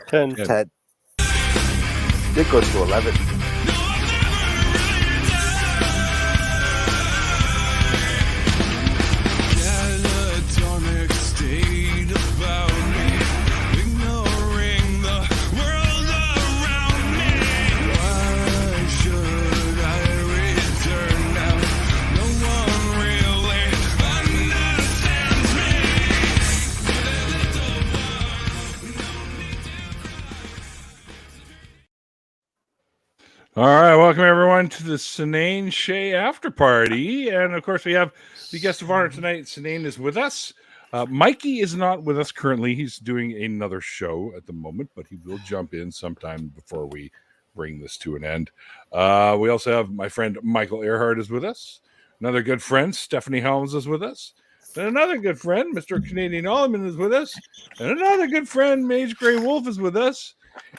10. 10. It goes to 11. All right, welcome everyone to the Cynane Shay after party, and of course we have the guest of honor tonight. Cynane is with us. Mikey is not with us currently; he's doing another show at the moment, but he will jump in sometime before we bring this to an end. We also have my friend Michael Earhart is with us. Another good friend, Stephanie Helms, is with us. And another good friend, Mr. Canadian Allman, is with us. And another good friend, Mage Grey Wolf, is with us.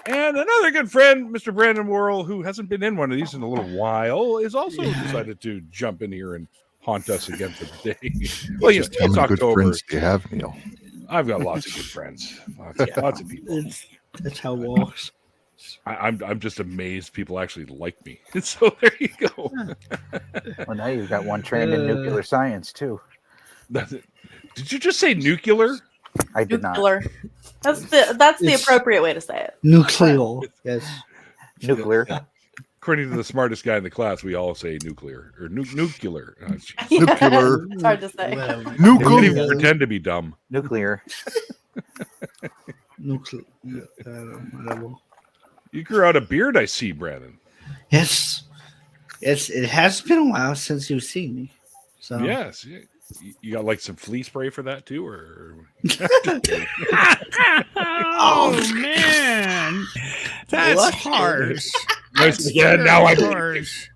And another good friend, Mr. Brandon Worrell, who hasn't been in one of these in a little while, is also decided to jump in here and haunt us again for the day. Well, Just how many good friends do you have, Neil? I've got lots of good friends. Lots of people. That's how it works. I'm just amazed people actually like me. So there you go. Well, now you've got one trained in nuclear science, too. Did you just say nuclear? I did nuclear. That's the appropriate way to say it. Nuclear. Yes. Nuclear. According to the smartest guy in the class, we all say nuclear or nuclear. Oh, Nuclear. It's hard to say. You can't even pretend to be dumb. Nuclear. Nuclear. Whatever. You grew out a beard, I see, Brandon. Yes. Yes, it has been a while since you've seen me. So Yes. You got like some flea spray for that too, or? Oh man, that's harsh. Yeah, now I'm harsh.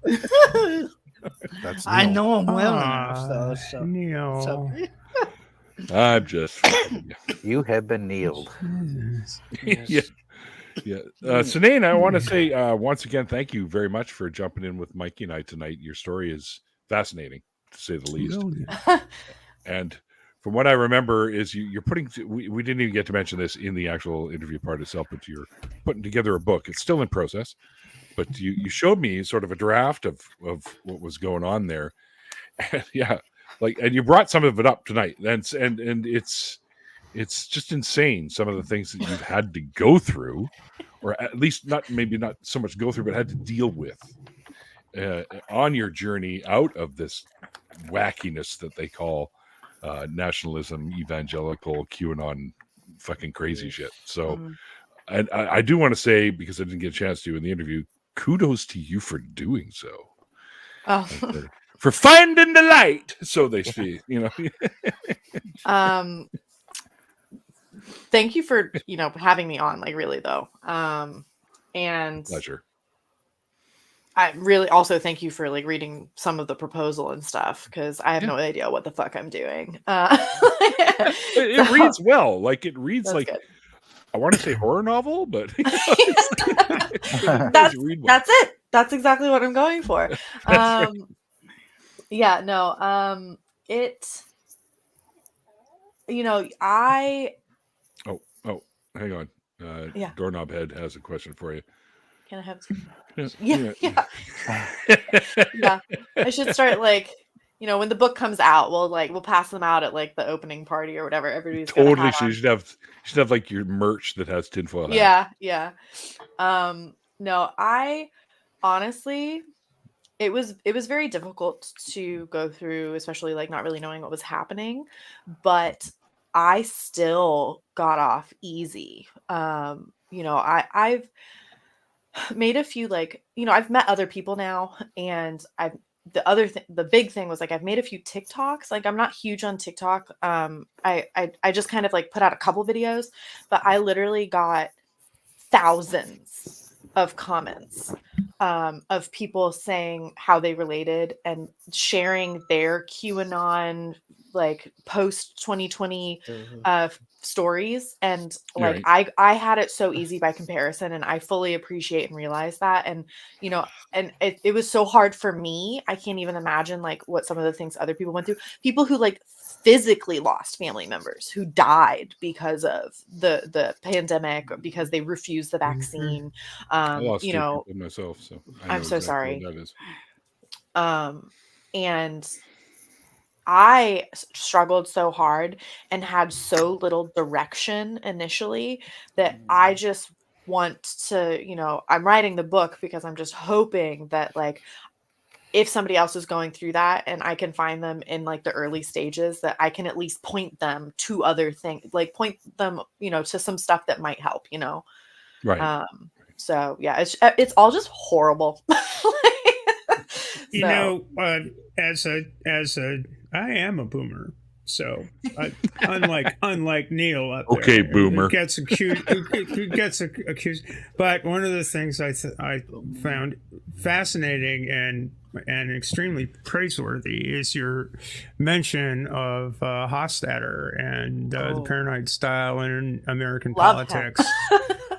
That's I Neil. know I'm well enough, so Neil. I'm just. You have been kneeled. Yeah. Cynane, I want to say once again, thank you very much for jumping in with Mikey and I tonight. Your story is fascinating, to say the least. And from what I remember is you're putting, we didn't even get to mention this in the actual interview part itself, but you're putting together a book. It's still in process, but you showed me sort of a draft of what was going on there. And and you brought some of it up tonight. And it's just insane, some of the things that you've had to go through, or at least maybe not so much go through, but had to deal with on your journey out of this wackiness that they call nationalism, evangelical, QAnon, fucking crazy shit. So, and I do want to say, because I didn't get a chance to in the interview, kudos to you for doing so. Oh. For finding the light, so they see. Thank you for having me on. Like, really though, and Pleasure. I really also thank you for like reading some of the proposal and stuff, because I have no idea what the fuck I'm doing. It reads well. Like it reads like good. I want to say horror novel, but that's it. That's exactly what I'm going for. Yeah, no. Oh, hang on. Doorknob Head has a question for you. Can I have? Yeah. Yeah. I should start when the book comes out, we'll pass them out at like the opening party or whatever. Everybody's totally. So you should have like your merch that has tinfoil hat. Yeah. No, I honestly, it was very difficult to go through, especially like not really knowing what was happening, but I still got off easy. I've made a few I've met other people now, and the big thing was like I've made a few TikToks. Like I'm not huge on TikTok. I just kind of like put out a couple videos, but I literally got thousands of comments of people saying how they related and sharing their QAnon like post 2020 stories, and like Right. I had it so easy by comparison, and I fully appreciate and realize that. And you know, and it was so hard for me. I can't even imagine like what some of the things other people went through. People who like physically lost family members who died because of the pandemic, or because they refused the vaccine. I lost You two know, people myself, so I I'm know so exactly sorry. what that is. And I struggled so hard and had so little direction initially that I just want to, you know, I'm writing the book because I'm just hoping that like if somebody else is going through that and I can find them in like the early stages, that I can at least point them to other things, like point them, you know, to some stuff that might help, you know? Right. So yeah, it's all just horrible. You So, know, I am a boomer, so unlike Neil up there, Okay, boomer. who gets accused. Who gets accused. But one of the things I found fascinating and extremely praiseworthy is your mention of Hofstadter and the paranoid style in American Love politics.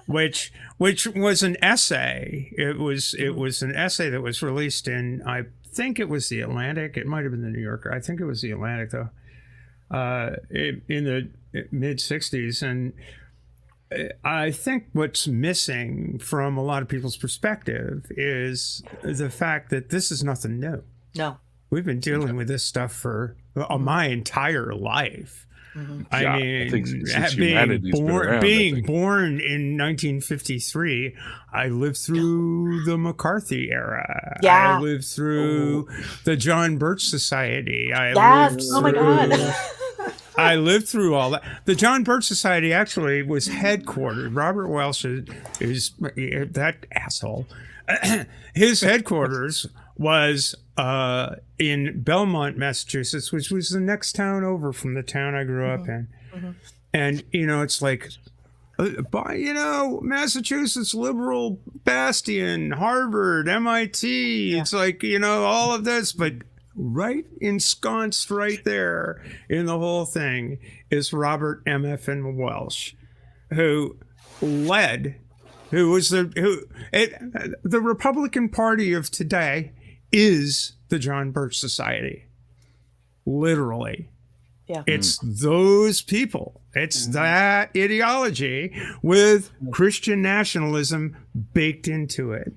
Which was an essay. It was an essay that was released in, I think it was the Atlantic. It might have been the New Yorker. I think it was the Atlantic though. In the mid '60s, and I think what's missing from a lot of people's perspective is the fact that this is nothing new. no. We've been dealing with this stuff for my entire life. I mean, think since humanity's been around, being born in 1953, I lived through the McCarthy era. Yeah. I lived through the John Birch Society. Oh my God. I lived through all that. The John Birch Society actually was headquartered. Robert Welsh is that asshole. His headquarters was in Belmont, Massachusetts, which was the next town over from the town I grew up in. And, you know, it's like, Massachusetts liberal bastion, Harvard, MIT. It's like, all of this, but right ensconced right there in the whole thing is Robert M.F. Welsh, who was the Republican Party of today is the John Birch Society. Literally. Yeah. It's those people. It's that ideology with Christian nationalism baked into it.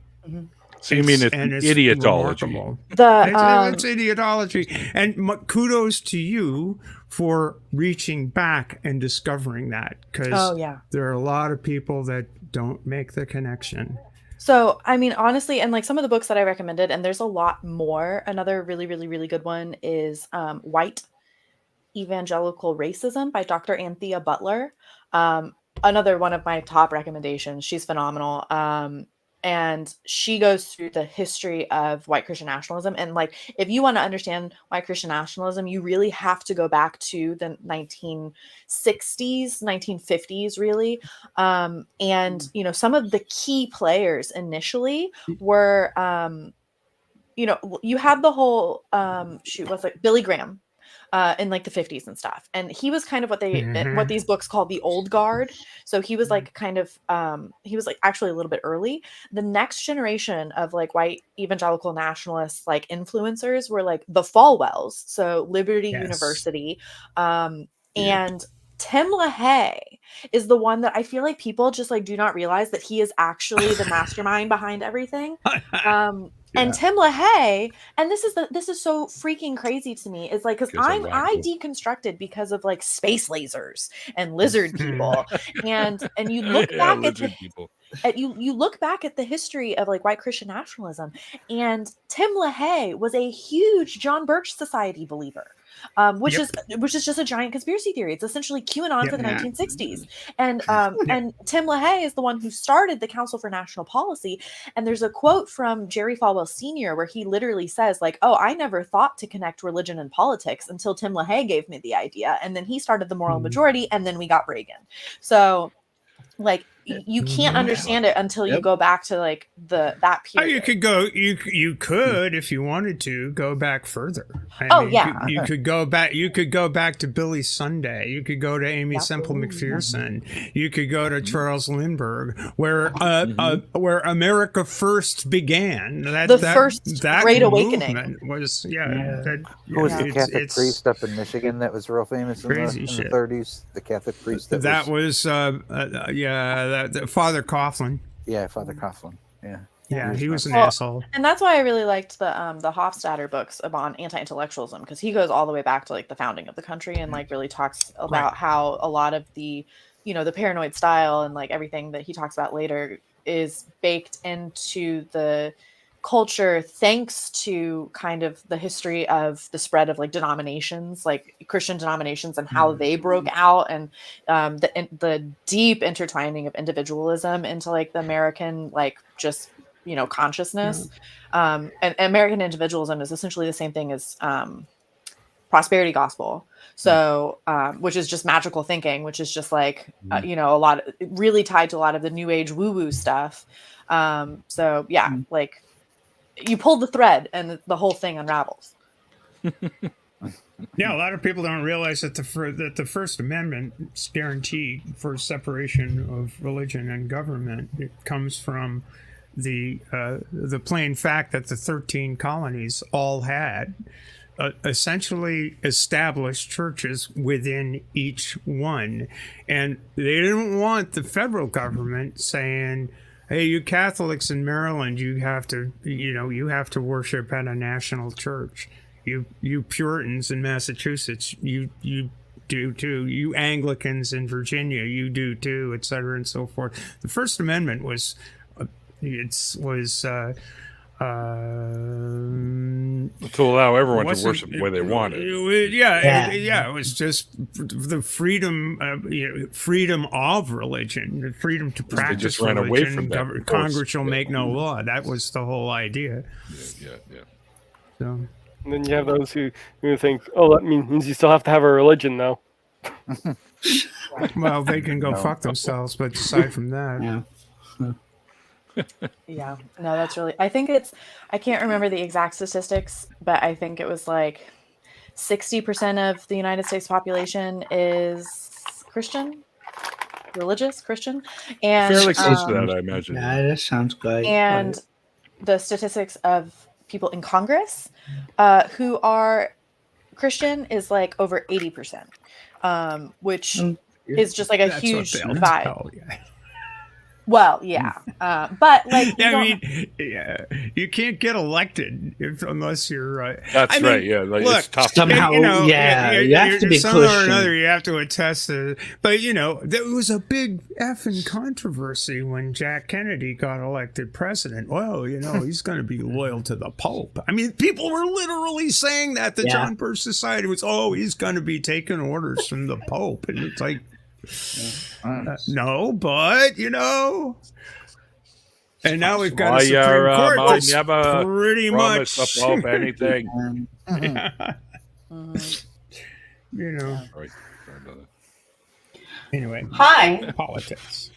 So you mean it's idiotology? Remarkable. It's idiotology. And kudos to you for reaching back and discovering that, because there are a lot of people that don't make the connection. So, I mean, honestly, and like some of the books that I recommended, and there's a lot more. Another really, really, really good one is White Evangelical Racism by Dr. Anthea Butler. Another one of my top recommendations. She's phenomenal. And she goes through the history of white Christian nationalism. And like, if you want to understand white Christian nationalism, you really have to go back to the 1960s, 1950s, really. And, some of the key players initially were, you had the whole, Billy Graham. In like the 50s and stuff, and he was kind of what these books call the old guard. So he was like kind of he was like actually a little bit early. The next generation of like white evangelical nationalists, like influencers, were like the Falwells, so Liberty University, and Tim LaHaye is the one that I feel like people just like do not realize that he is actually the mastermind behind everything. And Tim LaHaye, and this is so freaking crazy to me, is like, because I deconstructed because of like space lasers and lizard people, and you look back you look back at the history of like white Christian nationalism, and Tim LaHaye was a huge John Birch Society believer. Which is just a giant conspiracy theory. It's essentially QAnon for the 1960s. And and Tim LaHaye is the one who started the Council for National Policy. And there's a quote from Jerry Falwell Sr. where he literally says, like, "Oh, I never thought to connect religion and politics until Tim LaHaye gave me the idea. And then he started the Moral Majority, and then we got Reagan." So like you can't Mhm. understand it until you Yep. go back to like that Oh, period. you could go. You could, if you wanted to, go back further. Oh, mean, yeah. you could go back. You could go back to Billy Sunday. You could go to Amy Yep. Semple Ooh. McPherson. You could go to Charles Lindbergh, where America first began. The first Great Awakening. movement was Who was the Yeah. Catholic priest up in Michigan that was real famous in Crazy the shit. 30s? The Catholic priest that was Father Coughlin. yeah, Father Coughlin. Yeah. Yeah, he was an Well, asshole. And that's why I really liked the Hofstadter books on anti-intellectualism, because he goes all the way back to like the founding of the country and like really talks about how a lot of the, the paranoid style and like everything that he talks about later is baked into the culture thanks to kind of the history of the spread of like denominations, like Christian denominations, and how they broke out, and the deep intertwining of individualism into like the American like just consciousness. And American individualism is essentially the same thing as prosperity gospel, so which is just magical thinking, which is just like a lot of, really tied to a lot of the new age woo-woo stuff. So yeah, like you pull the thread and the whole thing unravels. Yeah, a lot of people don't realize that the First Amendment is guaranteed for separation of religion and government. It comes from the plain fact that the 13 colonies all had essentially established churches within each one, and they didn't want the federal government saying, "Hey, you Catholics in Maryland, you have to worship at a national church. You Puritans in Massachusetts, you do too. You Anglicans in Virginia, you do too," et cetera and so forth. The First Amendment was to allow everyone to worship the way they wanted. It was just the freedom of religion, the freedom to practice just ran away religion. from that. Congress shall make no law. That was the whole idea. Yeah. So, And then you have those who think, oh, that means you still have to have a religion, though. well, they can go fuck themselves, but aside from that, Yeah, no, that's really, I can't remember the exact statistics, but I think it was like 60% of the United States population is religious Christian. And Fairly close to that, I imagine. Yeah, that sounds good. And the statistics of people in Congress who are Christian is like over 80%, which is just like a that's huge what they'll vibe. tell you. Well, yeah, but like, you can't get elected unless you're. That's right. Yeah, like, look, it's tough. Somehow, you have to be somehow or Christian. another. You have to attest to. But there was a big effing controversy when Jack Kennedy got elected president. Well, he's going to be loyal to the Pope. I mean, people were literally saying that the John Birch Society was. Oh, he's going to be taking orders from the Pope, and it's like. No, but and now we've got a Supreme Court that's never pretty much the Pope anything. Right. Anyway, Hi. politics.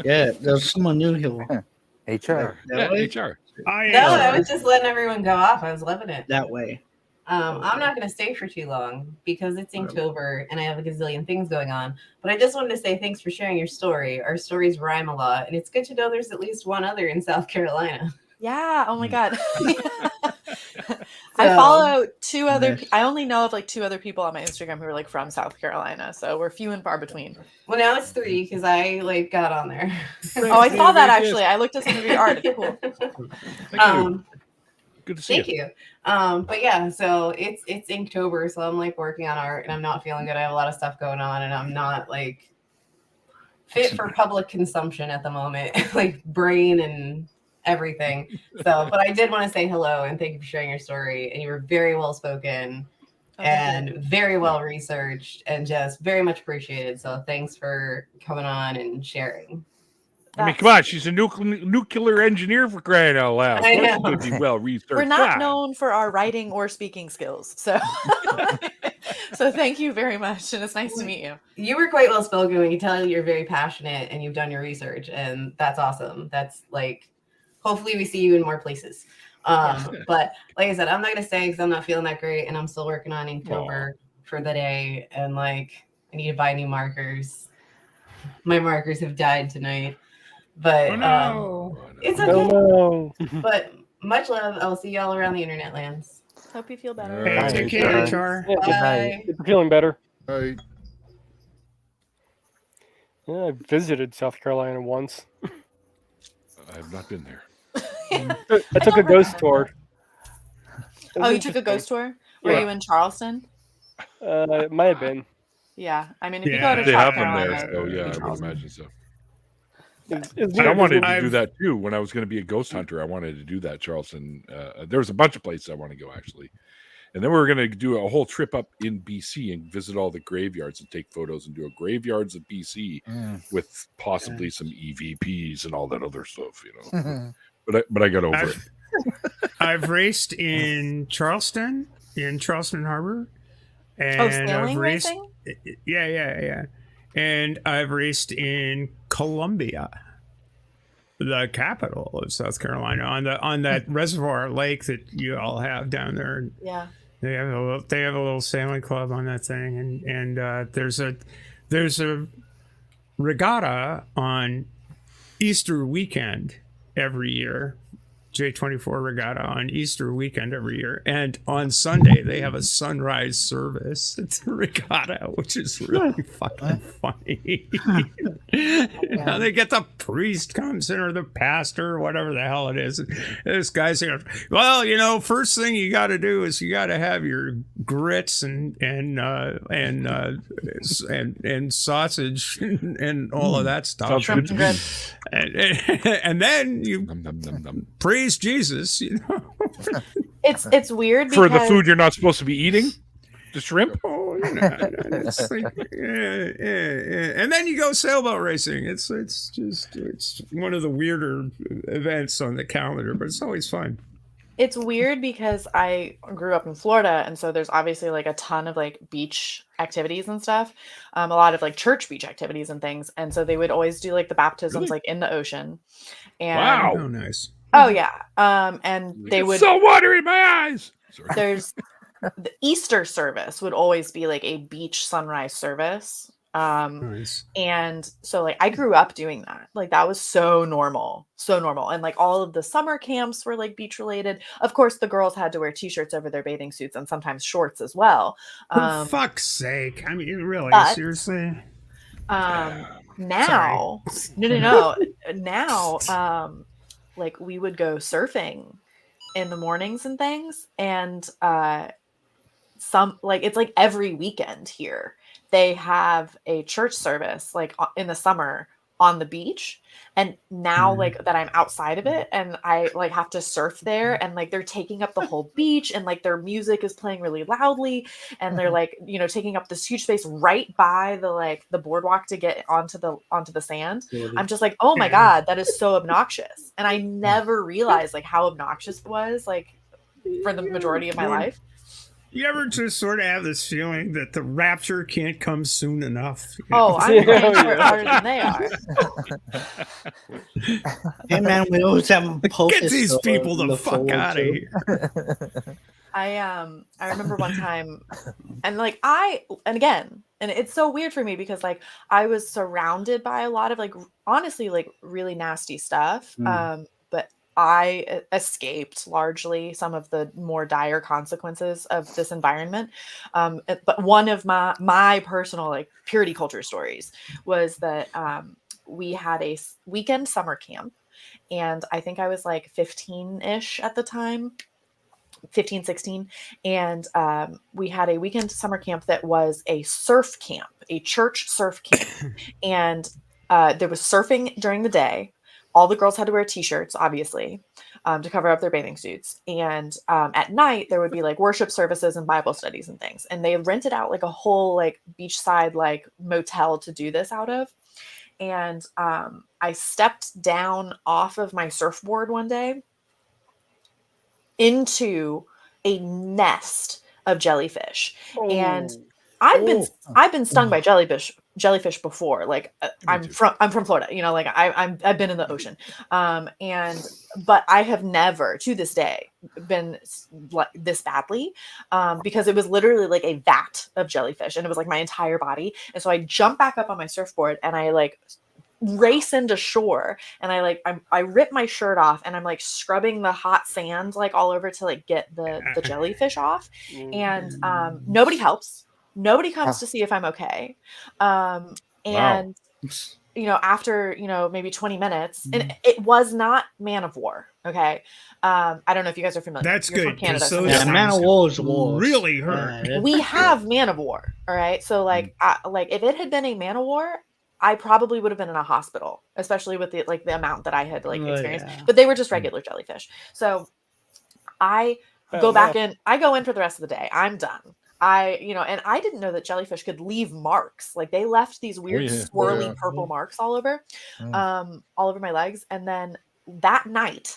Yeah, there's someone new here. HR. That way? HR. No, I was just letting everyone go off. I was loving it. That way. I'm not going to stay for too long because it's Inktober and I have a gazillion things going on. But I just wanted to say thanks for sharing your story. Our stories rhyme a lot, and it's good to know there's at least one other in South Carolina. Yeah. Oh my God. I follow two other. I only know of like two other people on my Instagram who are like from South Carolina, so we're few and far between. Well, now it's 3 because I got on there. Oh, I saw that actually. I looked at some of your art. It's cool. Good to see Thank you. But yeah, so it's Inktober, so I'm like working on art and I'm not feeling good. I have a lot of stuff going on and I'm not like fit for public consumption at the moment, like brain and everything. So, but I did want to say hello and thank you for sharing your story. And you were very well spoken and very well researched and just very much appreciated. So thanks for coming on and sharing. I mean, come on, she's a nuclear engineer for crying out loud. I Of course know. it would be well researched. We're not God. known for our writing or speaking skills, so so thank you very much, and it's nice to meet you. You were quite well spoken. We can tell you're very passionate and you've done your research, and that's awesome. That's like, hopefully we see you in more places. But like I said, I'm not gonna stay because I'm not feeling that great, and I'm still working on Inktober for the day, and like I need to buy new markers. My markers have died tonight, but it's okay. Oh, no. But much love. I'll see y'all around the internet lands. Hope you feel better. Hey, Bye, take care, HR. HR. Yeah, Good night. Bye. I'm feeling better. I Yeah, I visited South Carolina once. I have not been there. I took a ghost tour. It was Oh, you took a ghost tour? Were Yeah. you in Charleston? It might have been. Yeah, I mean, if you Yeah. go to They South have them there, Carolina, so yeah, I would Charleston. imagine so. It's I weird. wanted to do I've- that too. When I was going to be a ghost hunter, I wanted to do that, Charleston. There was a bunch of places I want to go, actually. And then we were going to do a whole trip up in BC and visit all the graveyards and take photos and do a graveyards of BC with possibly some EVPs and all that other stuff, you know. But I got over it. I've raced in Charleston Harbor, and I've sailing raced. racing? Yeah. And I've raced in Columbia, the capital of South Carolina, on that reservoir lake that you all have down there. Yeah. They have a little sailing club on that thing, and there's a regatta on Easter weekend every year. J24 regatta on Easter weekend every year, and on Sunday they have a sunrise service. It's a regatta, which is really fucking funny. Now they get the priest comes in, or the pastor, or whatever the hell it is. And this guy's saying, well, you know, first thing you got to do is you got to have your grits and sausage and all of that stuff. Sounds Shrimp good and to me. grits. And then you Nom, nom, nom, nom. praise Jesus, you know. It's weird For because the food you're not supposed to be eating, the shrimp. Oh, you know, it's like, yeah. And then you go sailboat racing. It's one of the weirder events on the calendar, but it's always fun. it's weird because I grew up in Florida, and so there's obviously like a ton of like beach activities and stuff, a lot of like church beach activities and things, and so they would always do like the baptisms Really? like in the ocean. And Wow. Oh, nice. oh yeah, and they would. So water in my eyes. Sorry. There's the Easter service would always be like a beach sunrise service. Nice. And so like I grew up doing that. Like that was so normal. And like all of the summer camps were like beach related. Of course, the girls had to wear t-shirts over their bathing suits and sometimes shorts as well. For fuck's sake. I mean, really, but- seriously. Now, no. Now, like we would go surfing in the mornings and things, and some like it's like every weekend here they have a church service like in the summer on the beach. And now like that I'm outside of it and I like have to surf there, and like they're taking up the whole beach, and like their music is playing really loudly, and they're like, you know, taking up this huge space right by the like the boardwalk to get onto the sand. I'm just like, oh my God, that is so obnoxious. And I never realized like how obnoxious it was like for the majority of my life. You ever just sort of have this feeling that the rapture can't come soon enough? You know? Oh, I'm Yeah, playing yeah. for it harder than they are. Hey man, we always have them post Get these people the fuck forward out of to. here. I remember one time, and like and it's so weird for me because like I was surrounded by a lot of like honestly like really nasty stuff. But I escaped largely some of the more dire consequences of this environment. But one of my personal like purity culture stories was that we had a weekend summer camp, and I think I was like 15-ish at the time. 15, 16. And we had a weekend summer camp that was a surf camp, a church surf camp. And there was surfing during the day. All the girls had to wear t-shirts, obviously, to cover up their bathing suits. And at night, there would be like worship services and Bible studies and things. And they rented out like a whole like beachside like motel to do this out of. And I stepped down off of my surfboard one day into a nest of jellyfish. And I've been stung by jellyfish before. Like I'm from Florida, you know, like I've been in the ocean. But I have never to this day been like this badly, because it was literally like a vat of jellyfish, and it was like my entire body. And so I jump back up on my surfboard and I like race into shore, and I rip my shirt off, and I'm like scrubbing the hot sand like all over to like get the jellyfish off. And nobody helps. Nobody comes to see if I'm okay. And you know, after, you know, maybe 20 minutes, and it was not Man of War. Okay. I don't know if you guys are familiar. That's You're good. from Canada. So Man of War is war. Really hurt. we have Man of War. All right. So like, like if it had been a Man of War, I probably would have been in a hospital, especially with the amount that I had experienced. Yeah. But they were just regular jellyfish. So I go back in. I go in for the rest of the day. I'm done. And I didn't know that jellyfish could leave marks. Like they left these weird swirly purple marks all over my legs. And then that night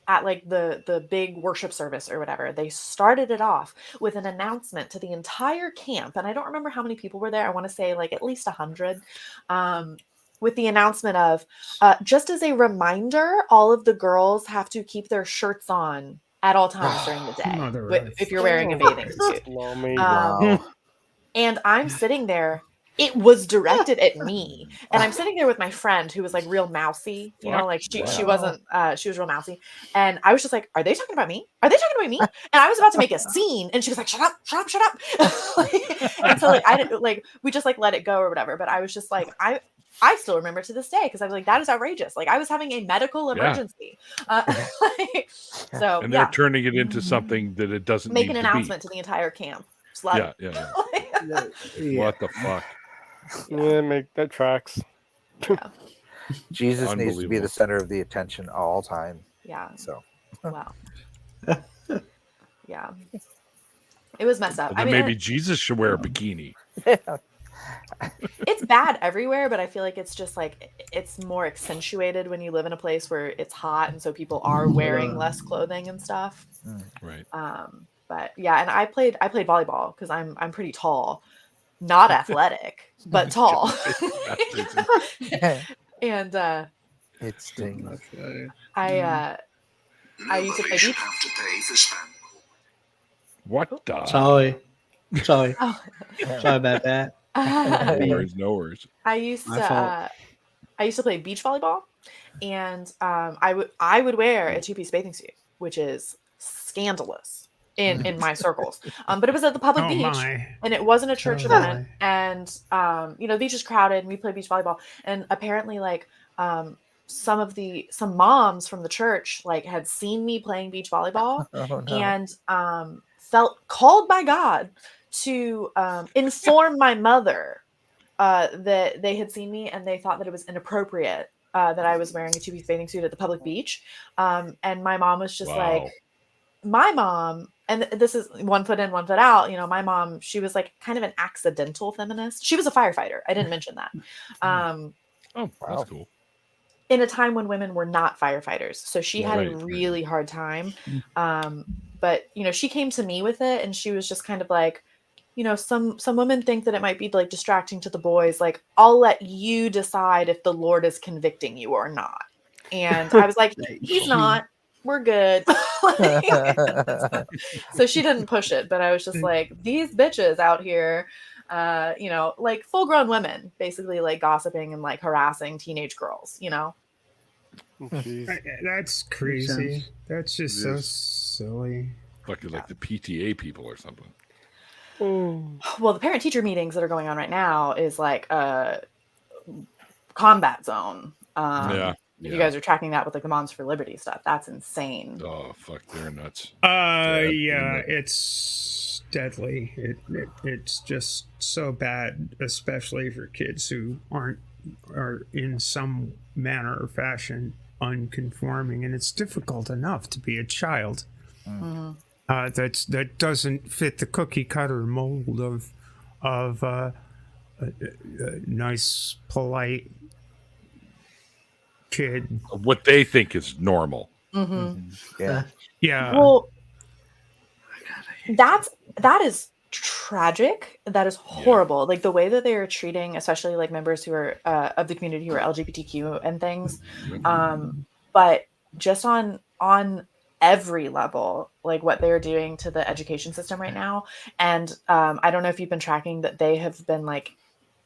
at like the big worship service or whatever, they started it off with an announcement to the entire camp. And I don't remember how many people were there. I want to say like at least 100, with the announcement of, just as a reminder, all of the girls have to keep their shirts on at all times during the day if you're wearing a bathing suit. And I'm sitting there. It was directed at me, and I'm sitting there with my friend who was like real mousy, you know, like she wasn't, she was real mousy, and I was just like, "Are they talking about me? Are they talking about me?" And I was about to make a scene, and she was like, "Shut up, shut up, shut up!" And so like I didn't we just like let it go or whatever. But I was just like, I still remember to this day because I was like, that is outrageous. Like I was having a medical emergency. So and they're turning it into something that it doesn't make need an to announcement be. to the entire camp. Yeah. What the fuck? Yeah, make that tracks. Jesus needs to be the center of the attention all time. Yeah. So. Wow. Yeah. It was messed up. Well, then maybe Jesus should wear a bikini. It's bad everywhere, but I feel like it's just like it's more accentuated when you live in a place where it's hot, and so people are wearing less clothing and stuff. Right. But yeah, and I played volleyball because I'm pretty tall, not athletic, but tall. And it stings. I used to play beach. What the? Sorry. Sorry Oh. about that. No worries. I used to play beach volleyball, and I would wear a two-piece bathing suit, which is scandalous in my circles. But it was at the public beach, and it wasn't a church event. And the beach is crowded, and we play beach volleyball. And apparently, like some moms from the church like had seen me playing beach volleyball, and felt called by God to inform my mother that they had seen me, and they thought that it was inappropriate that I was wearing a two-piece bathing suit at the public beach. And my mom was just like, my mom, and this is one foot in, one foot out. You know, my mom, she was like kind of an accidental feminist. She was a firefighter. I didn't mention that. That's cool. In a time when women were not firefighters. So she had a really hard time. But, she came to me with it, and she was just kind of like, some women think that it might be like distracting to the boys. Like, I'll let you decide if the Lord is convicting you or not. And I was like, he's not. We're good. So she didn't push it, but I was just like, these bitches out here, like full grown women, basically like gossiping and like harassing teenage girls, That's crazy. That's just so silly. Like the PTA people or something. Well, the parent teacher meetings that are going on right now is like a combat zone. You guys are tracking that with like the Moms for Liberty stuff. That's insane. Oh fuck, they're nuts. It's deadly. It's just so bad, especially for kids who are in some manner or fashion unconforming, and it's difficult enough to be a child. Mm-hmm. That doesn't fit the cookie cutter mold of a nice, polite, kid. What they think is normal. Yeah. Yeah. Well, that is tragic. That is horrible. Like the way that they are treating, especially like members who are of the community who are LGBTQ and things. But just on every level, like what they're doing to the education system right now. And I don't know if you've been tracking that they have been like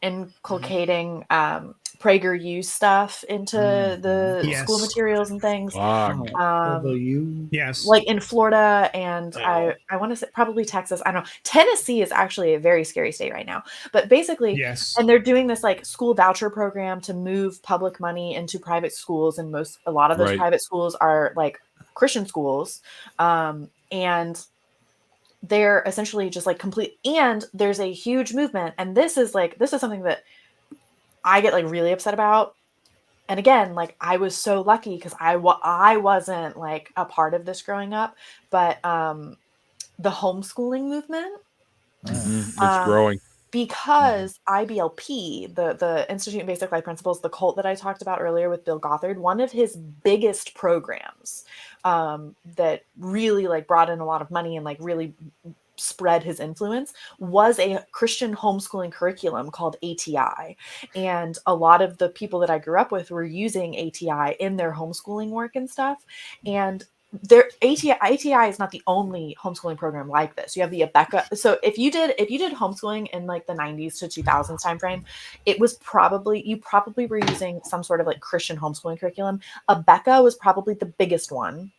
inculcating PragerU stuff into the school materials and things. Yes. Like in Florida and I want to say probably Texas. I don't know. Tennessee is actually a very scary state right now. But basically, and they're doing this like school voucher program to move public money into private schools, and a lot of those private schools are like Christian schools. And they're essentially just like complete, and there's a huge movement, and this is something that I get like really upset about. And again, like I was so lucky because I wasn't like a part of this growing up, but the homeschooling movement, it's growing because IBLP, the Institute of Basic Life Principles, the cult that I talked about earlier with Bill Gothard, one of his biggest programs that really like brought in a lot of money and like really spread his influence was a Christian homeschooling curriculum called ATI. And a lot of the people that I grew up with were using ATI in their homeschooling work and stuff. And their ATI is not the only homeschooling program like this. You have the Abeka. So if you did homeschooling in like the 90s to 2000s timeframe, you probably were using some sort of like Christian homeschooling curriculum. Abeka was probably the biggest one.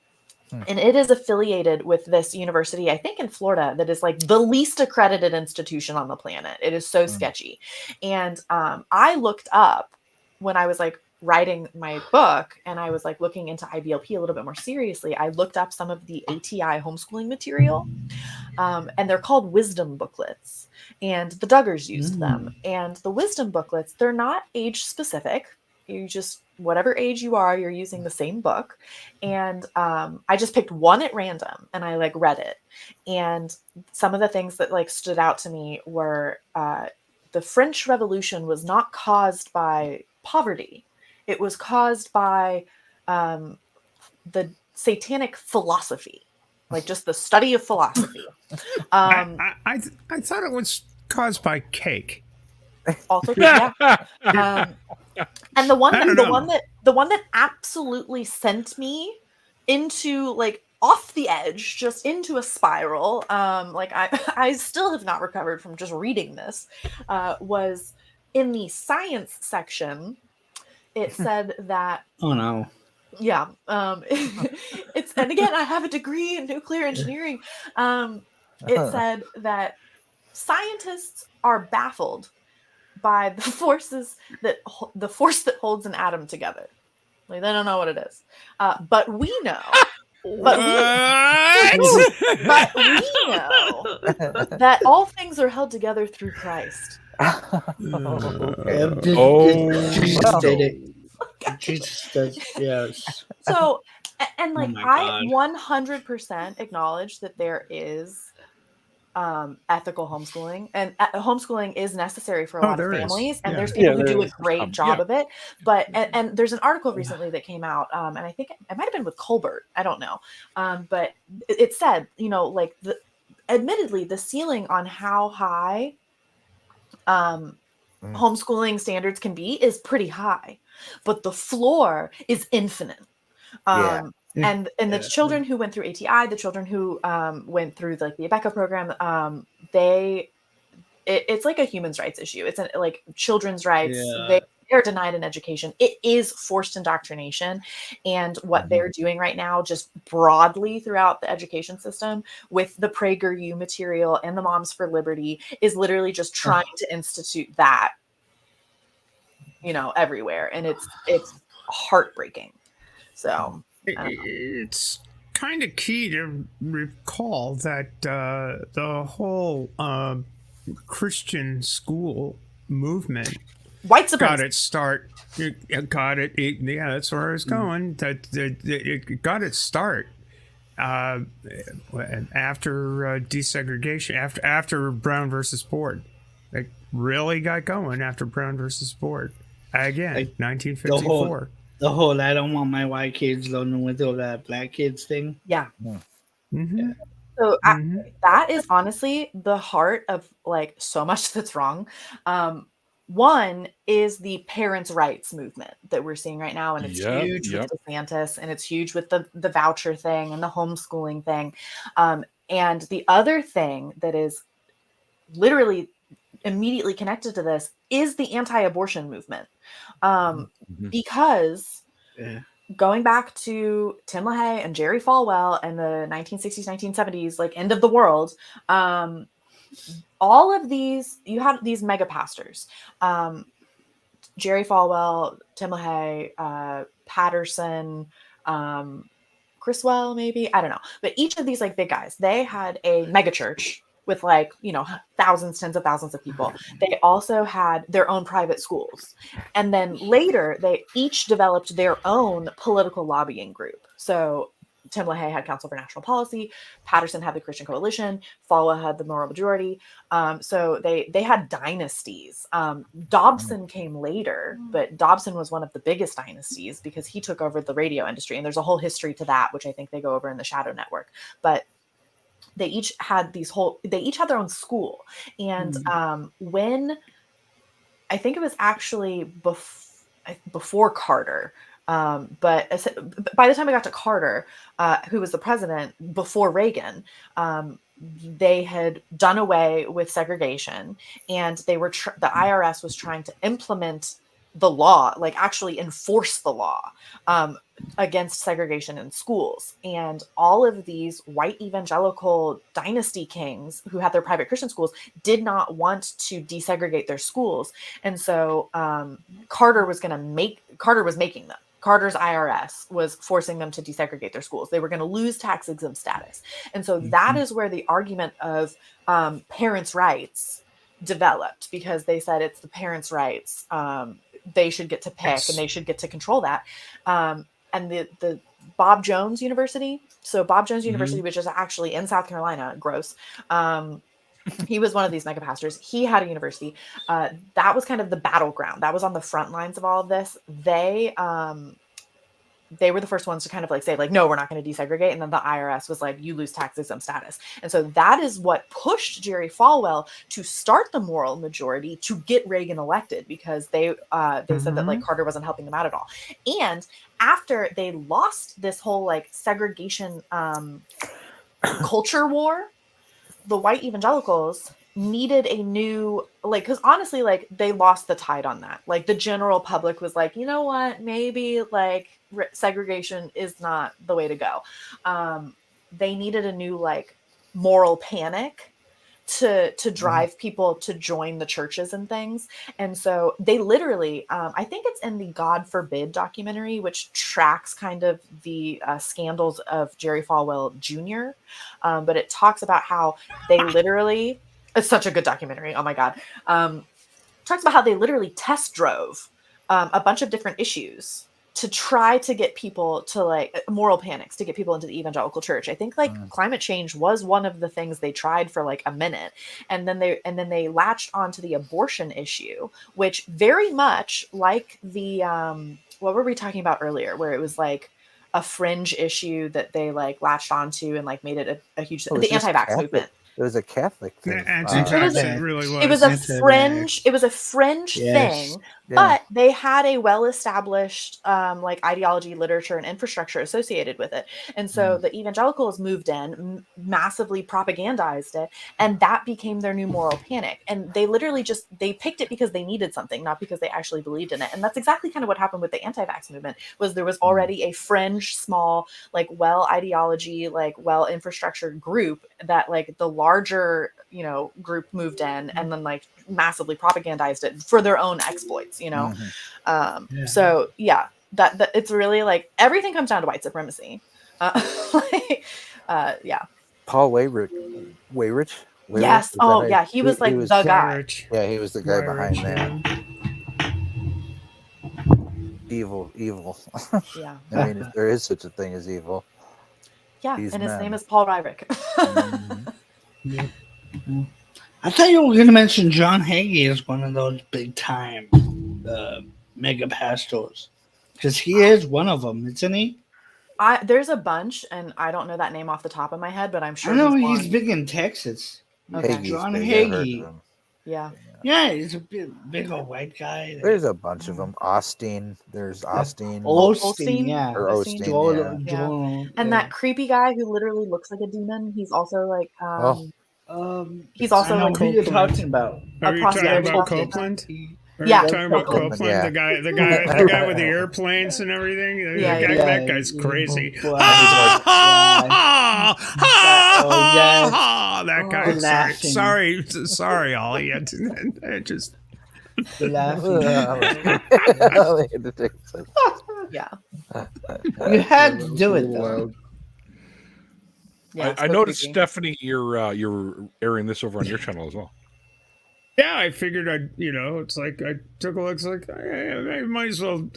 And it is affiliated with this university, I think in Florida, that is like the least accredited institution on the planet. It is so sketchy. And I looked up when I was like writing my book and I was like looking into IBLP a little bit more seriously. I looked up some of the ATI homeschooling material, and they're called wisdom booklets. And the Duggars used them. And the wisdom booklets, they're not age specific. You just, whatever age you are, you're using the same book. And I just picked one at random and I like read it. And some of the things that like stood out to me were the French Revolution was not caused by poverty. It was caused by the satanic philosophy, like just the study of philosophy. I thought it was caused by cake. Also, yeah. And the one that absolutely sent me into like off the edge, just into a spiral. Like I still have not recovered from just reading this. Was in the science section. It said that. Oh no. Yeah. It's, and again, I have a degree in nuclear engineering. It said that scientists are baffled by the force that holds an atom together. Like they don't know what it is. But we know. But we know that all things are held together through Christ. Jesus did it. Jesus does, yes. So, and like I 100% acknowledge that there is ethical homeschooling, and homeschooling is necessary for a lot of families, and there's people who do a great job of it. But and there's an article recently that came out, and I think it might have been with Colbert. I don't know, but it said, you know, like admittedly, the ceiling on how high homeschooling standards can be is pretty high, but the floor is infinite. And the children who went through ATI, the children who went through like the Abeka program, it's like a human rights issue. It's like children's rights. They are denied an education. It is forced indoctrination. And what they're doing right now, just broadly throughout the education system with the PragerU material and the Moms for Liberty, is literally just trying to institute that, you know, everywhere. And it's heartbreaking. So it's kind of key to recall that the whole Christian school movement, white supremacy, got its start. Yeah, that's where I was going. That it got its start after desegregation, after Brown versus Board. It really got going after Brown versus Board. Again, 1954. The whole "I don't want my white kids learning with all that black kids" thing. Yeah. Mm-hmm. So Mm-hmm. that is honestly the heart of like so much that's wrong. One is the parents' rights movement that we're seeing right now, and it's huge with DeSantis, and it's huge with the voucher thing and the homeschooling thing. And the other thing that is literally immediately connected to this is the anti-abortion movement, because going back to Tim LaHaye and Jerry Falwell and the 1960s, 1970s, like end of the world, all of these, you have these mega pastors, Jerry Falwell, Tim LaHaye, Patterson, Criswell, maybe, I don't know, but each of these like big guys, they had a mega church with like, you know, thousands, tens of thousands of people. They also had their own private schools. And then later they each developed their own political lobbying group. So Tim LaHaye had Council for National Policy, Patterson had the Christian Coalition, Falwell had the Moral Majority. So they had dynasties. Dobson came later, but Dobson was one of the biggest dynasties because he took over the radio industry. And there's a whole history to that, which I think they go over in the Shadow Network. But they each had their own school. And when I think it was actually before Carter, but by the time I got to Carter, who was the president before Reagan, they had done away with segregation, and they were the IRS was trying to implement the law, like actually enforce the law against segregation in schools. And all of these white evangelical dynasty kings who had their private Christian schools did not want to desegregate their schools. And so Carter was making them. Carter's IRS was forcing them to desegregate their schools. They were going to lose tax exempt status. And so that is where the argument of parents' rights developed, because they said it's the parents' rights. They should get to pick and they should get to control that. And the Bob Jones University. So Bob Jones University, which is actually in South Carolina, gross. He was one of these mega pastors. He had a university. That was kind of the battleground. That was on the front lines of all of this. They were the first ones to kind of like say like, no, we're not going to desegregate. And then the IRS was like, you lose tax exempt status. And so that is what pushed Jerry Falwell to start the Moral Majority to get Reagan elected, because they said that like Carter wasn't helping them out at all. And after they lost this whole like segregation culture war, the white evangelicals needed a new, like, because honestly, like, they lost the tide on that. Like, the general public was like, you know what, maybe like segregation is not the way to go. They needed a new like moral panic to drive people to join the churches and things. And so they literally, I think it's in the God Forbid documentary, which tracks kind of the scandals of Jerry Falwell Jr. But it talks about how they literally, it's such a good documentary. Oh my God. Talks about how they literally test drove a bunch of different issues to try to get people to like moral panics, to get people into the evangelical church. I think like climate change was one of the things they tried for like a minute. And then they latched onto the abortion issue, which very much like the, what were we talking about earlier, where it was like a fringe issue that they like latched onto and like made it a huge, the anti-vax movement. It was a Catholic thing. It really was. It was a fringe. It was a fringe thing, but they had a well-established like ideology, literature, and infrastructure associated with it. And so the evangelicals moved in, massively propagandized it, and that became their new moral panic. And they literally they picked it because they needed something, not because they actually believed in it. And that's exactly kind of what happened with the anti-vax movement. Was there was already a fringe, small, like well ideology, like well infrastructure group that like the larger, you know, group moved in and then like massively propagandized it for their own exploits, you know? So yeah, that it's really like everything comes down to white supremacy. Yeah. Paul Weyrich. Yes. Oh yeah. He was like the guy. Yeah. He was the guy behind that. Evil. Yeah. I mean, if there is such a thing as evil. Yeah. And his name is Paul Weyrich. I thought you were going to mention John Hagee as one of those big time mega pastors. Because he is one of them, isn't he? There's a bunch, and I don't know that name off the top of my head, but I'm sure I know he's he's one. big in Texas. Okay. Hagee's John big, I've heard of Hagee. him. Yeah. Yeah, he's a big old white guy. There's a bunch of them. Austin. There's Austin. Osteen, yeah. Or Osteen, Joel, yeah. Joel, And that creepy guy who literally looks like a demon, he's also like he's I also know like who you're Copeland. talking about. Are you talking prosperity about Copeland. Copeland? Are Yeah. you talking about Copeland, Copeland? yeah. The guy with the airplanes and everything. Yeah, That guy's crazy. Wow. That guy. Oh, laughing. Sorry, Ollie. I just The laughing. Yeah. You had to do it though. Yeah. I noticed, Stephanie, you're airing this over on your channel as well. yeah. I figured it's like I took a look. It's like I might as well.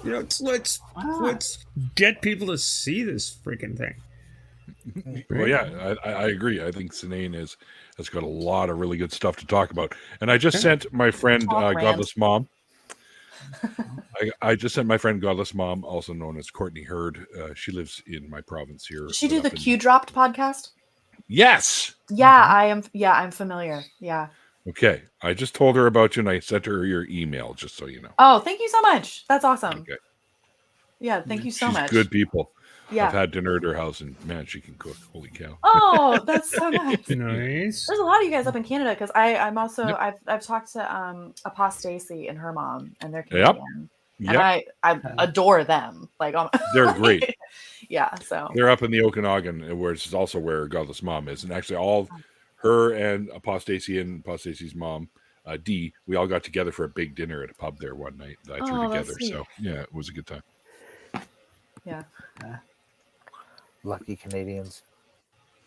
Let's get people to see this freaking thing. Well, yeah, I agree. I think Cynane has got a lot of really good stuff to talk about. And I just sent my friend Godless Mom. I just sent my friend Godless Mom, also known as Courtney Hurd. She lives in my province here. Did she do the Q Dropped podcast? Yes. Yeah, I am. Yeah, I'm familiar. Yeah. Okay. I just told her about you, and I sent her your email, just so you know. Oh, thank you so much. That's awesome. Okay. Yeah, thank you so She's much. good people. Yeah. I've had dinner at her house, and man, she can cook. Holy cow! Oh, that's so nice. Nice. There's a lot of you guys up in Canada because I'm also I've talked to Apostasy and her mom, and they're Canadian. Yep. And I adore them. Like They're great. Yeah, so They're up in the Okanagan, which is also where Godless Mom is, and actually all her and Apostasy and Apostasy's mom, Dee, we all got together for a big dinner at a pub there one night that I threw together. So yeah, it was a good time. Yeah. Lucky Canadians.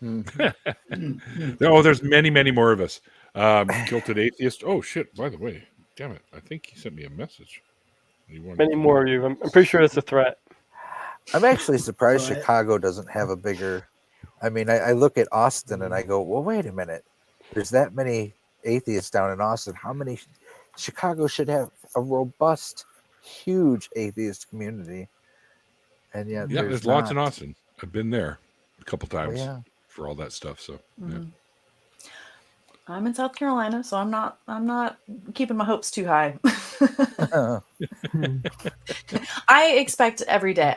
Oh, there's many more of us. Kilted Atheist. Oh shit! By the way, damn it! I think he sent me a message. Many more of you. I'm pretty sure it's a threat. I'm actually surprised Chicago doesn't have a bigger. I mean, I look at Austin and I go, well, wait a minute. There's that many atheists down in Austin. How many? Chicago should have a robust, huge atheist community. And yet, there's lots in Austin. I've been there a couple times for all that stuff. So yeah. I'm in South Carolina, so I'm not keeping my hopes too high. I expect every day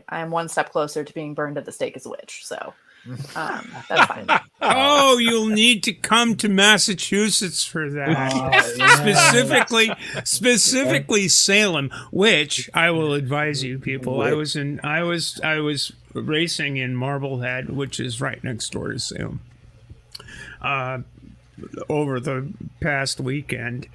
I am one step closer to being burned at the stake as a witch. So that's fine. Oh, you'll need to come to Massachusetts for that. Specifically Salem, which I will advise you people. I was racing in Marblehead, which is right next door to Salem. Over the past weekend,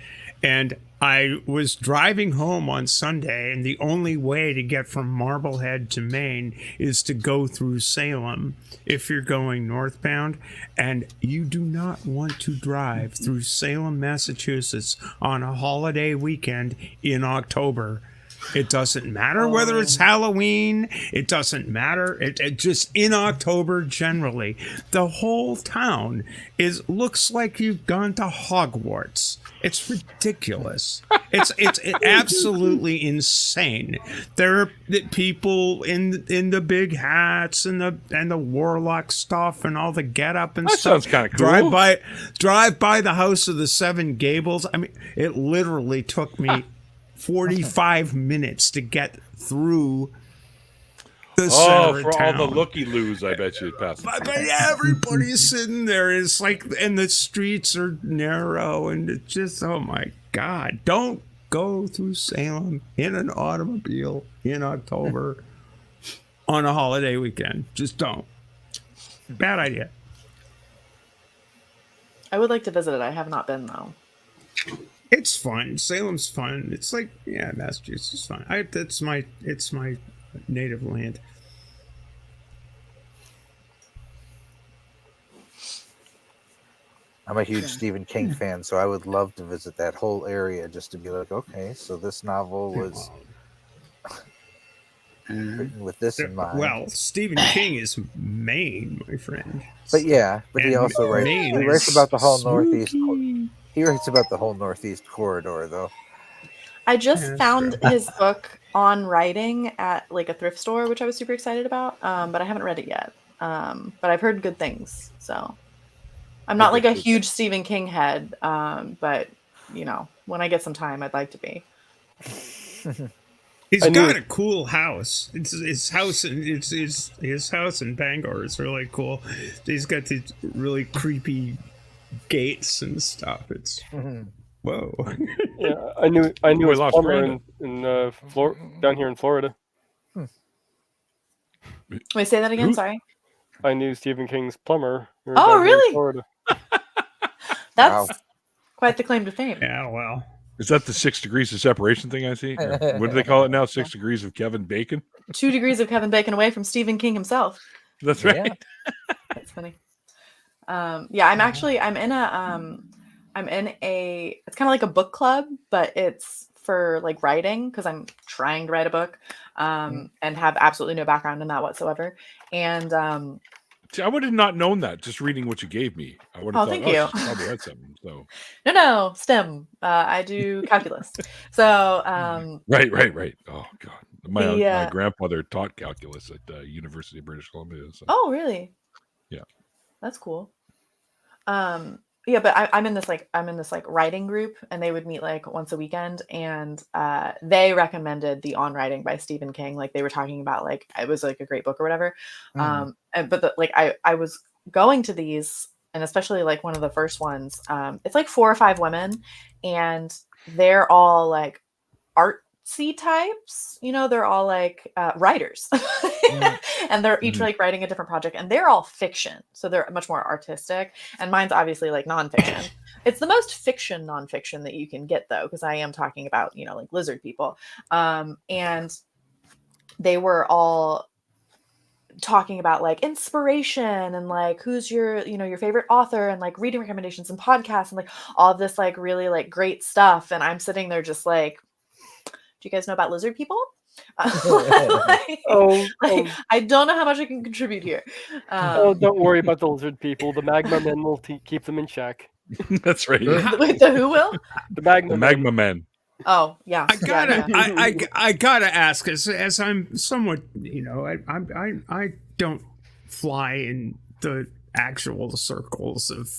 and I was driving home on Sunday, and the only way to get from Marblehead to Maine is to go through Salem if you're going northbound, and you do not want to drive through Salem, Massachusetts on a holiday weekend in October. It doesn't matter whether it's Halloween. It doesn't matter. It just in October generally, the whole town looks like you've gone to Hogwarts. It's ridiculous. It's absolutely insane. There are people in the big hats and the warlock stuff and all the getup and that stuff. Sounds kind of cool. Drive by the House of the Seven Gables. I mean, it literally took me 45 minutes to get through the center of for town. all the looky-loos, I bet you passed. But everybody's sitting there. It's like, and the streets are narrow, and it's just, oh my God. Don't go through Salem in an automobile in October on a holiday weekend. Just don't. Bad idea. I would like to visit it. I have not been though. It's fun. Salem's fun. It's like, Massachusetts is fun. It's my native land. I'm a huge Stephen King fan, so I would love to visit that whole area just to be like, okay, so this novel was written with this in mind. Well, Stephen King is Maine, my friend. But he also writes about the whole Northeast. He writes about the whole Northeast corridor, though. I just Yeah, found true. his book on writing at like a thrift store, which I was super excited about. But I haven't read it yet. But I've heard good things. So I'm not like a huge Stephen King head. But you know, when I get some time, I'd like to be. He's got a cool house. It's his house, and his house in Bangor is really cool. He's got these really creepy gates and stuff. It's whoa. Yeah, I knew We his lost plumber Brandon. down here in Florida. Wait, say that again. Sorry. I knew Stephen King's plumber. Oh, down here in really? Florida. That's quite the claim to fame. Yeah, well. Is that the 6 degrees of separation thing I see? Or what do they call it now? 6 degrees of Kevin Bacon? 2 degrees of Kevin Bacon away from Stephen King himself. That's right. That's funny. Yeah, I'm in a it's kind of like a book club, but it's for like writing because I'm trying to write a book and have absolutely no background in that whatsoever. And See, I would have not known that just reading what you gave me. I would have thought, thank you. She's probably read something. So no, STEM. I do calculus. So right. Oh God, my grandfather taught calculus at the University of British Columbia. So. Oh, really? Yeah, that's cool. Yeah, but I'm in this writing group, and they would meet like once a weekend, and they recommended the On Writing by Stephen King. Like they were talking about like it was like a great book or whatever. But I was going to these, and especially like one of the first ones. It's like 4 or 5 women, and they're all like artsy types. You know, they're all like writers. And they're each like writing a different project, and they're all fiction, so they're much more artistic, and mine's obviously like nonfiction. It's the most fiction nonfiction that you can get though, because I am talking about, you know, like lizard people. And they were all talking about like inspiration and like who's your, you know, your favorite author, and like reading recommendations and podcasts and like all of this like really like great stuff, and I'm sitting there just like, do you guys know about lizard people? I don't know how much I can contribute here. Don't worry about the lizard people. The magma men will keep them in check. That's right. Wait, the who will? The magma men. Oh yeah. I gotta ask, as I'm somewhat, you know, I don't fly in the actual circles of.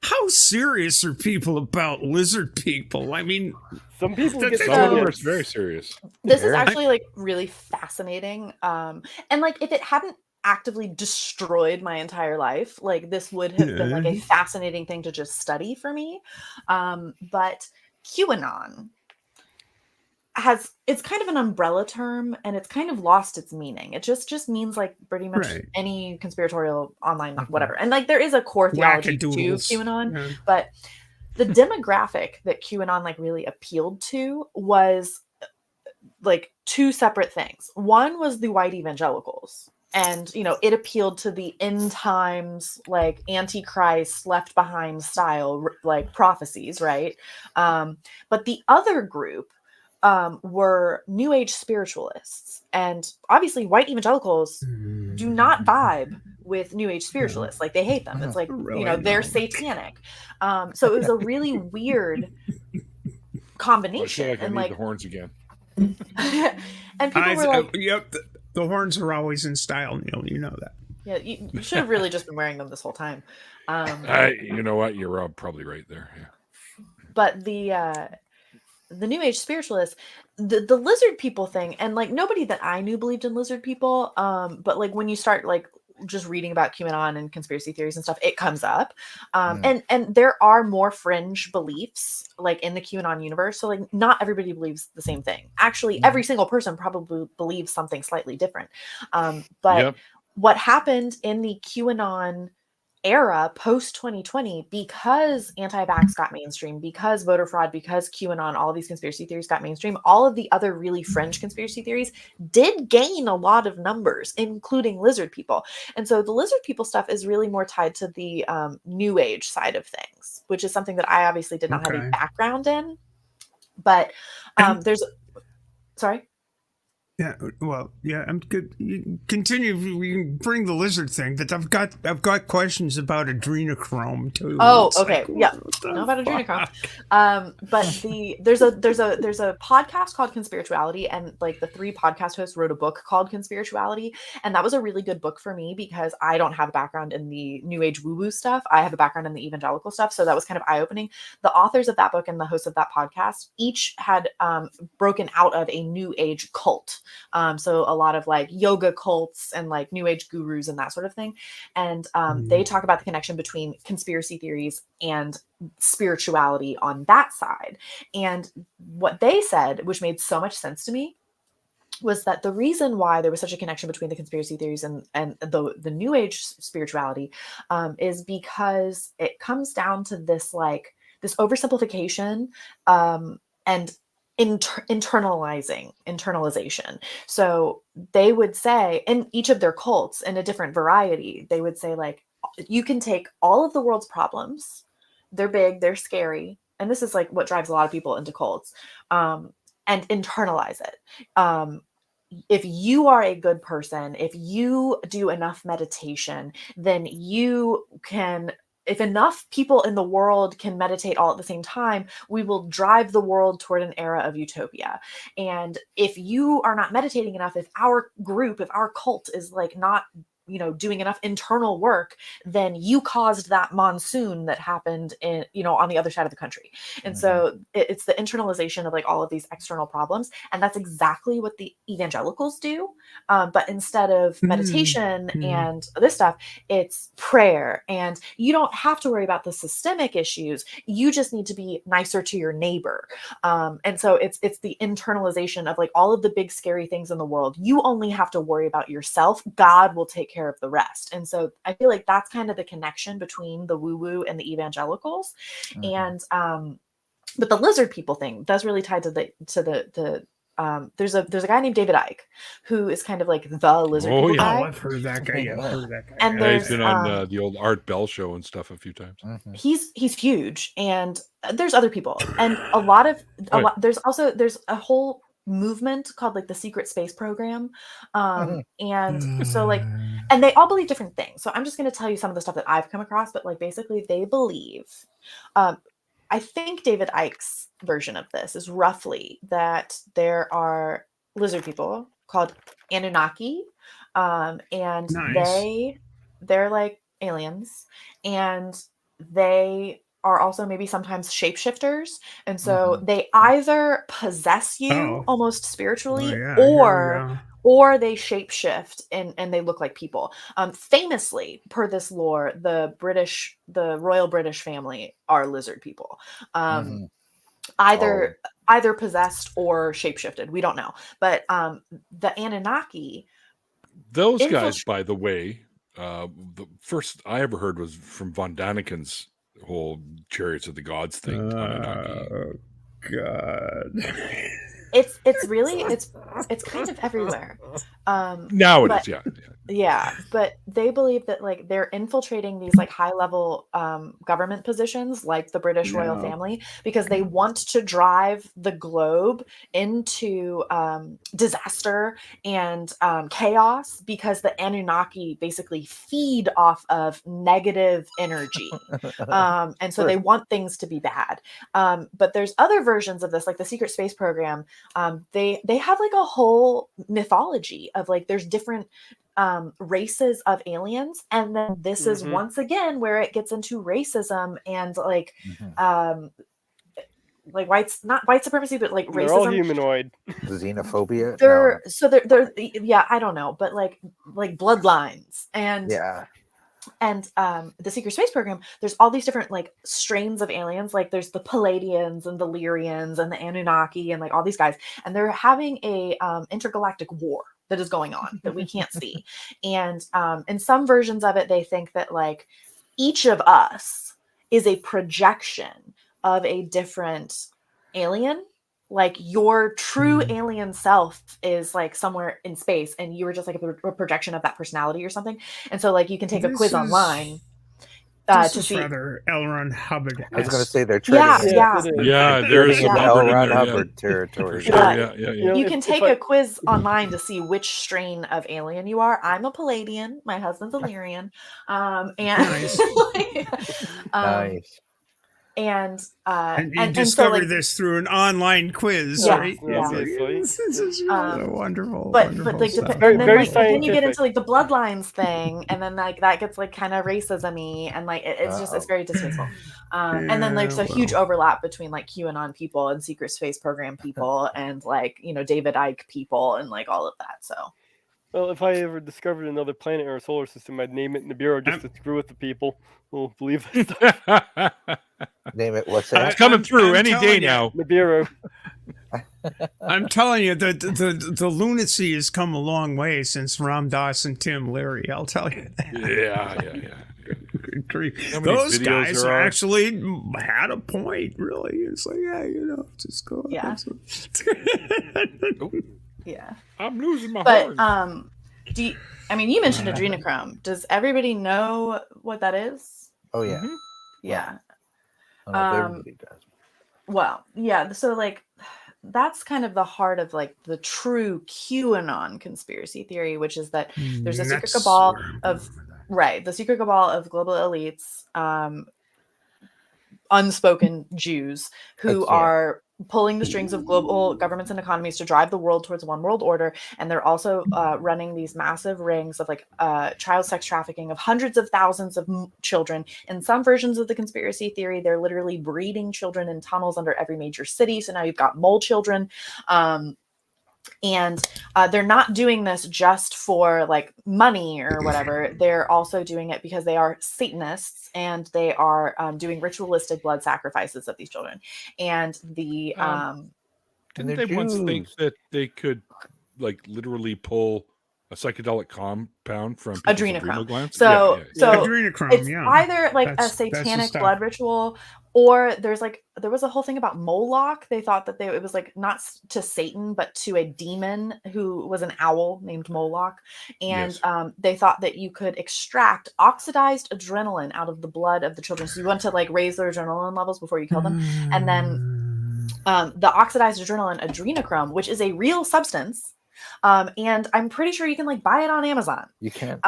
How serious are people about lizard people? I mean, some people get some are very serious. This is actually like really fascinating. And like if it hadn't actively destroyed my entire life, like this would have been like a fascinating thing to just study for me. But QAnon it's kind of an umbrella term, and it's kind of lost its meaning. It just means like pretty much any conspiratorial online whatever. And like there is a core theology to QAnon, but the demographic that QAnon like really appealed to was like 2 separate things. One was the white evangelicals. And, you know, it appealed to the end times, like Antichrist, Left Behind style, like prophecies, right? But the other group were New Age spiritualists. And obviously white evangelicals do not vibe with New Age spiritualists. Like they hate them. It's like, you know, they're satanic. So it was a really weird combination. I need the horns again. And people were like, yep, the horns are always in style, Neil. You know that. Yeah, you should have really just been wearing them this whole time. You know what? You're probably right there. Yeah. But the New Age spiritualists, the lizard people thing, and like nobody that I knew believed in lizard people. But like when you start like just reading about QAnon and conspiracy theories and stuff, it comes up. And there are more fringe beliefs like in the QAnon universe. So like not everybody believes the same thing. Actually, every single person probably believes something slightly different. But what happened in the QAnon era post 2020, because anti-vax got mainstream, because voter fraud, because QAnon, all of these conspiracy theories got mainstream, all of the other really fringe conspiracy theories did gain a lot of numbers, including lizard people. And so the lizard people stuff is really more tied to the New Age side of things, which is something that I obviously did not have a background in. But there's sorry. Yeah, well, yeah, I'm good. You continue. We can bring the lizard thing, but I've got questions about adrenochrome too. Oh, It's okay, like, yeah, what the know about adrenochrome. fuck? But there's a podcast called Conspirituality, and like the three podcast hosts wrote a book called Conspirituality, and that was a really good book for me because I don't have a background in the New Age woo woo stuff. I have a background in the evangelical stuff, so that was kind of eye opening. The authors of that book and the hosts of that podcast each had broken out of a New Age cult. So a lot of like yoga cults and like New Age gurus and that sort of thing. And they talk about the connection between conspiracy theories and spirituality on that side. And what they said, which made so much sense to me, was that the reason why there was such a connection between the conspiracy theories and the New Age spirituality is because it comes down to this like this oversimplification and internalization. So they would say in each of their cults in a different variety, they would say like, you can take all of the world's problems, they're big, they're scary, and this is like what drives a lot of people into cults, and internalize it. If you are a good person, if you do enough meditation, then you can, if enough people in the world can meditate all at the same time, we will drive the world toward an era of utopia. And if you are not meditating enough, if our group, if our cult is like not, you know, doing enough internal work, then you caused that monsoon that happened in, you know, on the other side of the country. And so it's the internalization of like all of these external problems. And that's exactly what the evangelicals do. But instead of meditation and this stuff, it's prayer. And you don't have to worry about the systemic issues. You just need to be nicer to your neighbor. And so it's the internalization of like all of the big scary things in the world. You only have to worry about yourself. God will take care of the rest. And so I feel like that's kind of the connection between the woo-woo and the evangelicals. And but the lizard people thing, that's really tied to the there's a guy named David Icke who is kind of like the lizard people guy. Oh, I've heard of that guy. Yeah, I've heard of that guy. And Yeah, he's there's been on the old Art Bell show and stuff a few times. he's huge, and there's other people, and a lot there's a whole movement called like the secret space program, and so like, and they all believe different things. So I'm just going to tell you some of the stuff that I've come across, but like basically they believe, I think David Icke's version of this is roughly that there are lizard people called Anunnaki, and Nice. they're like aliens, and they are also maybe sometimes shapeshifters, and so they either possess you almost spiritually, or they shapeshift and they look like people. Famously, per this lore, the royal British family are lizard people. Either possessed or shapeshifted. We don't know. But the Anunnaki, those guys, by the way, the first I ever heard was from Von Daniken's whole Chariots of the Gods thing. Oh God. It's really it's kind of everywhere. Now it is, yeah. Yeah, but they believe that like they're infiltrating these like high level government positions like the British royal family because they want to drive the globe into disaster and chaos, because the Anunnaki basically feed off of negative energy. And so they want things to be bad. But there's other versions of this, like the secret space program. They have like a whole mythology of like there's different races of aliens, and then this is once again where it gets into racism and like not white supremacy, but like racism. They're all humanoid. Xenophobia. They're yeah, I don't know, but like bloodlines and And the secret space program, there's all these different like strains of aliens. Like there's the Palladians and the Lyrians and the Anunnaki and like all these guys, and they're having a intergalactic war that is going on that we can't see. And in some versions of it, they think that like each of us is a projection of a different alien. Like your true alien self is like somewhere in space, and you were just like a projection of that personality or something. And so like you can take a quiz online. This to is see. rather L. Ron Hubbard. I was going to say they're Yeah, treading, yeah. it is. Yeah, there's treading some in L. Hubbard in Ron there, yeah. Hubbard For territory. sure. Yeah. Yeah. You know, You if- can if take I- a quiz online to see which strain of alien you are. I'm a Palladian. My husband's a Lyrian. And Nice. Nice. and And you and so discovered like this through an online quiz, Yeah, right? yeah. Obviously. This is really wonderful. but wonderful like stuff. Very- and then, very like, then you get scientific. into like the bloodlines thing, and then like that gets like kind of racism-y, and like it's just it's very distasteful. And then there's a huge overlap between like QAnon people and secret space program people and like David Icke people and like all of that. So Well, if I ever discovered another planet or a solar system, I'd name it Nibiru just to screw with the people who believe this stuff. Name it. What's that? It's coming I'm through any telling day you. now. Nibiru. I'm telling you, the lunacy has come a long way since Ram Dass and Tim Leary. I'll tell you that. Yeah. Good grief. How many Those videos guys there are? actually had a point, really. It's like, just go. Yeah. yeah. I'm losing my But horn. you mentioned adrenochrome. Does everybody know what that is? Oh, yeah. Mhm. Yeah. I don't know if everybody does. Well, yeah. So like that's kind of the heart of like the true QAnon conspiracy theory, which is that there's a secret That's cabal where I'm of going with that. right, the secret cabal of global elites, unspoken Jews who can't. are pulling the strings of global governments and economies to drive the world towards one world order. And they're also running these massive rings of like child sex trafficking of hundreds of thousands of children. In some versions of the conspiracy theory, they're literally breeding children in tunnels under every major city. So now you've got mole children. And they're not doing this just for like money or whatever. They're also doing it because they are Satanists and they are doing ritualistic blood sacrifices of these children. And the Didn't they once think that they could like literally pull a psychedelic compound from people's adrenal adrenochrome. glands? So Adrenochrome, it's yeah. either like That's a the satanic stuff. blood ritual, or there was a whole thing about Moloch. They thought that it was like not to Satan, but to a demon who was an owl named Moloch. And they thought that you could extract oxidized adrenaline out of the blood of the children. So you want to like raise their adrenaline levels before you kill them. And then the oxidized adrenochrome, which is a real substance. And I'm pretty sure you can like buy it on Amazon. You can.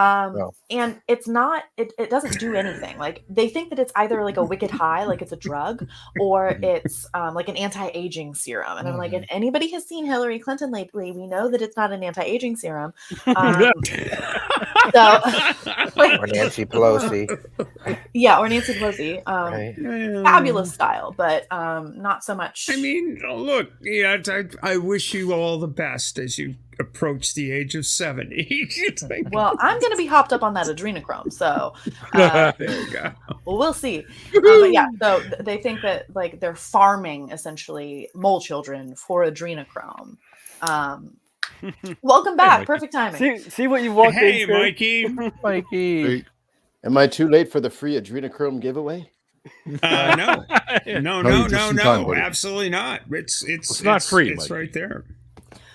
And it's not, it doesn't do anything. Like they think that it's either like a wicked high, like it's a drug, or it's like an anti-aging serum. And I'm like, if anybody has seen Hillary Clinton lately, we know that it's not an anti-aging serum. So like, Or Nancy Pelosi. yeah, or Nancy Pelosi. Right. Fabulous style, but not so much. I mean, look, yeah, I wish you all the best as you approach the age of 70. Well, I'm going to be hopped up on that adrenochrome, so there you go. well, we'll see. But yeah, so they think that like they're farming essentially mole children for adrenochrome. Welcome back, perfect timing. See what you walked Hey, into. Mikey. Mikey. Hey, Am I too late for the free adrenochrome giveaway? No, No, just in time, buddy. absolutely not. It's not free, It's Mikey. right there.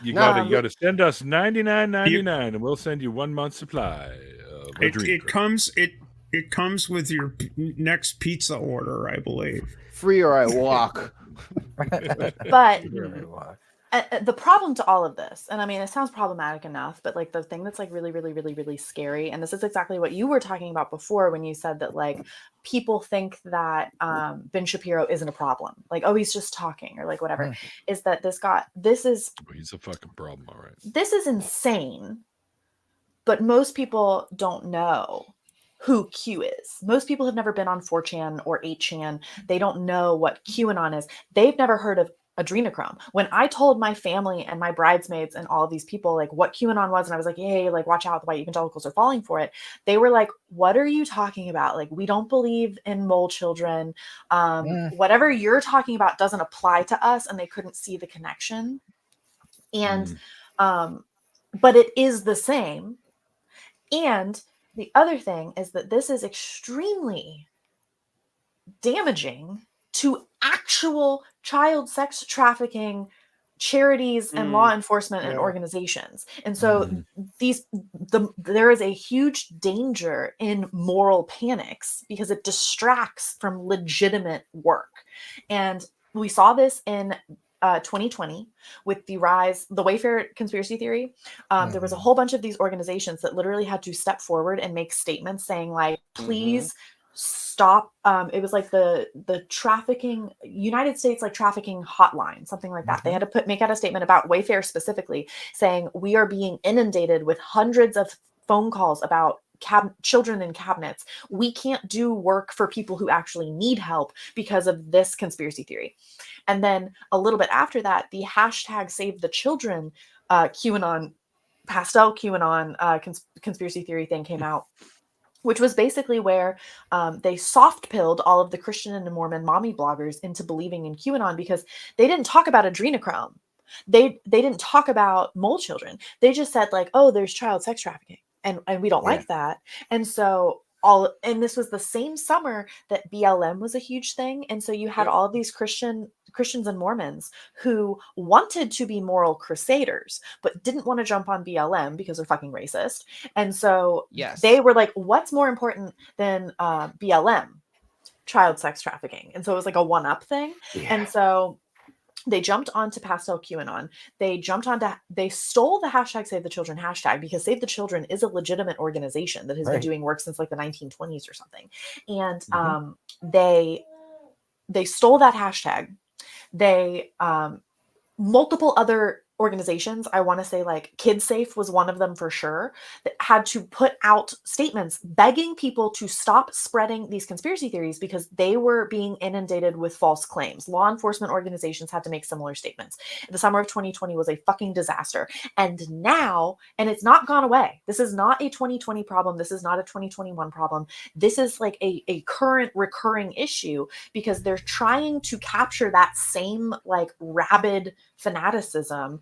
You Nah, gotta send us $99.99 and we'll send you 1 month's supply of It adrenochrome. comes with your next pizza order, I believe. Free or I walk. But Really walk. the problem to all of this, and I mean, it sounds problematic enough, but like the thing that's like really, really, really, really scary, and this is exactly what you were talking about before when you said that like people think that Ben Shapiro isn't a problem, like, oh, he's just talking or like whatever, is that He's a fucking problem, all right. this is insane, but most people don't know who Q is. Most people have never been on 4chan or 8chan. They don't know what QAnon is. They've never heard of adrenochrome. When I told my family and my bridesmaids and all of these people like what QAnon was, and I was like, hey, like watch out, the white evangelicals are falling for it. They were like, what are you talking about? Like, we don't believe in mole children. Whatever you're talking about doesn't apply to us. And they couldn't see the connection. And, but it is the same. And the other thing is that this is extremely damaging to actual child sex trafficking charities and law enforcement and organizations. And so there is a huge danger in moral panics because it distracts from legitimate work. And we saw this in 2020 with the Wayfair conspiracy theory. There was a whole bunch of these organizations that literally had to step forward and make statements saying like, please stop. It was like the trafficking, United States like trafficking hotline, something like that. They had to make out a statement about Wayfair specifically saying we are being inundated with hundreds of phone calls about children in cabinets. We can't do work for people who actually need help because of this conspiracy theory. And then a little bit after that, the hashtag Save the Children QAnon, pastel QAnon conspiracy theory thing came out, which was basically where they soft-pilled all of the Christian and Mormon mommy bloggers into believing in QAnon because they didn't talk about adrenochrome. They didn't talk about mole children. They just said like, oh, there's child sex trafficking. And we don't like that. And so this was the same summer that BLM was a huge thing. And so you had all of these Christians and Mormons who wanted to be moral crusaders, but didn't want to jump on BLM because they're fucking racist. And so they were like, what's more important than BLM? Child sex trafficking. And so it was like a one-up thing. And so they jumped onto pastel QAnon. They stole the hashtag Save the Children hashtag because Save the Children is a legitimate organization that has been doing work since like the 1920s or something. And they stole that hashtag. They multiple other organizations, I want to say like KidSafe was one of them for sure, that had to put out statements begging people to stop spreading these conspiracy theories because they were being inundated with false claims. Law enforcement organizations had to make similar statements. The summer of 2020 was a fucking disaster. And now, and it's not gone away. This is not a 2020 problem. This is not a 2021 problem. This is like a current recurring issue because they're trying to capture that same like rabid fanaticism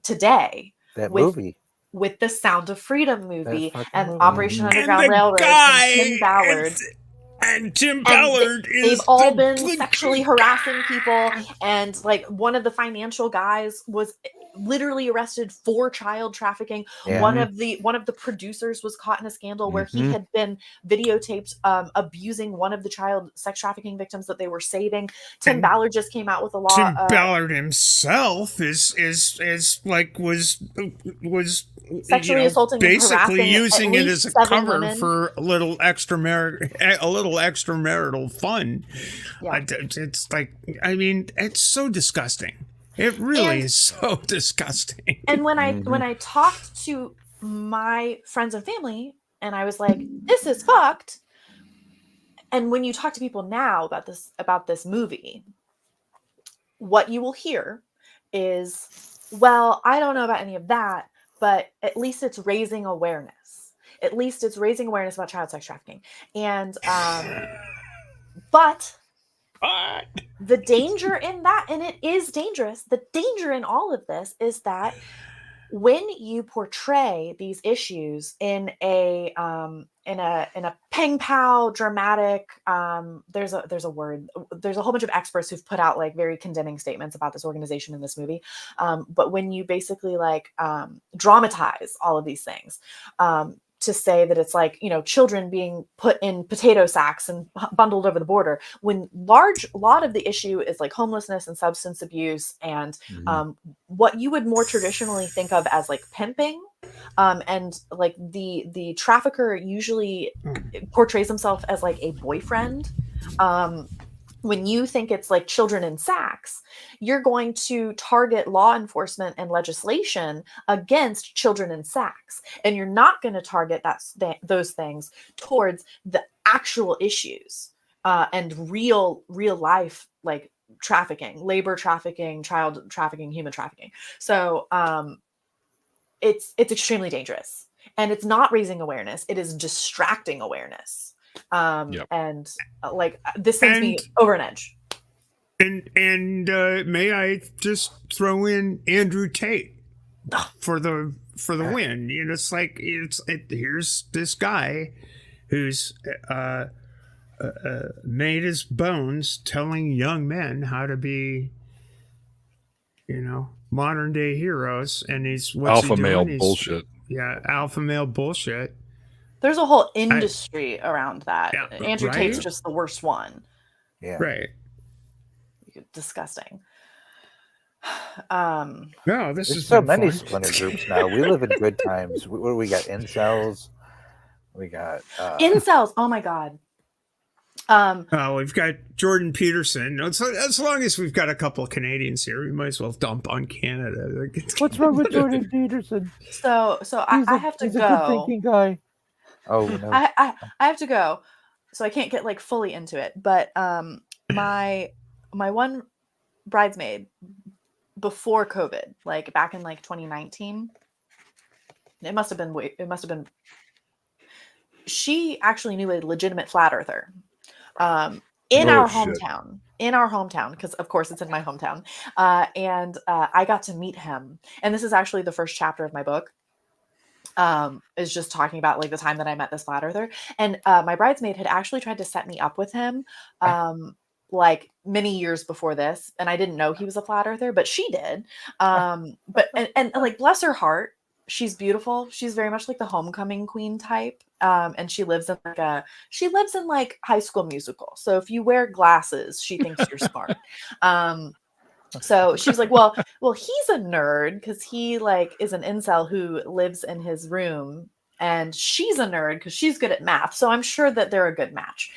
today with the Sound of Freedom movie and Operation Underground Railroad and Tim Ballard. And Tim Ballard they've all been sexually harassing people, and like one of the financial guys was literally arrested for child trafficking. One of the producers was caught in a scandal where he had been videotaped abusing one of the child sex trafficking victims that they were saving. Tim Ballard just came out with a law. Tim Ballard himself was sexually assaulting, basically using it as a cover women. For a little extramarital fun. It's like, I mean, it's so disgusting. It really is so disgusting. And when I talked to my friends and family, and I was like, "This is fucked." And when you talk to people now about this movie, what you will hear is, "Well, I don't know about any of that, but at least it's raising awareness. At least it's raising awareness about child sex trafficking." And but the danger in that, and it is dangerous, the danger in all of this is that when you portray these issues in a peng pow dramatic, there's a word, there's a whole bunch of experts who've put out like very condemning statements about this organization in this movie, but when you basically like dramatize all of these things, to say that it's like, you know, children being put in potato sacks and bundled over the border, when a lot of the issue is like homelessness and substance abuse and what you would more traditionally think of as like pimping, and like the trafficker usually portrays himself as like a boyfriend. When you think it's like children in sacks, you're going to target law enforcement and legislation against children in sacks. And you're not going to target those things towards the actual issues and real life, like trafficking, labor trafficking, child trafficking, human trafficking. So it's extremely dangerous. And it's not raising awareness. It is distracting awareness. And like this sends me over an edge. And may I just throw in Andrew Tate for the win? You know, it's like here's this guy who's made his bones telling young men how to be modern day heroes, and what's Alpha he doing? male bullshit. Yeah, alpha male bullshit. There's a whole industry around that. Yeah, Andrew Tate's right? just the worst one. Yeah. Right. Disgusting. No, this There's is so many splinter groups now. We live in good times. What do we got? Incels. We got incels. Oh my god. We've got Jordan Peterson. As long as we've got a couple of Canadians here, we might as well dump on Canada. What's wrong with Jordan Peterson? So I have to he's a go. good thinking guy. Oh no. I have to go, so I can't get like fully into it. But my one bridesmaid before COVID, like back in like 2019, it must have been. She actually knew a legitimate flat earther. In our hometown, because of course it's in my hometown, and I got to meet him, and this is actually the first chapter of my book, is just talking about like the time that I met this flat earther, and my bridesmaid had actually tried to set me up with him like many years before this, and I didn't know he was a flat earther, but she did. But like, bless her heart, she's beautiful. She's very much like the homecoming queen type. And she lives in like High School Musical. So if you wear glasses, she thinks you're smart. So she was like, well, he's a nerd because he like is an incel who lives in his room, and she's a nerd because she's good at math. So I'm sure that they're a good match.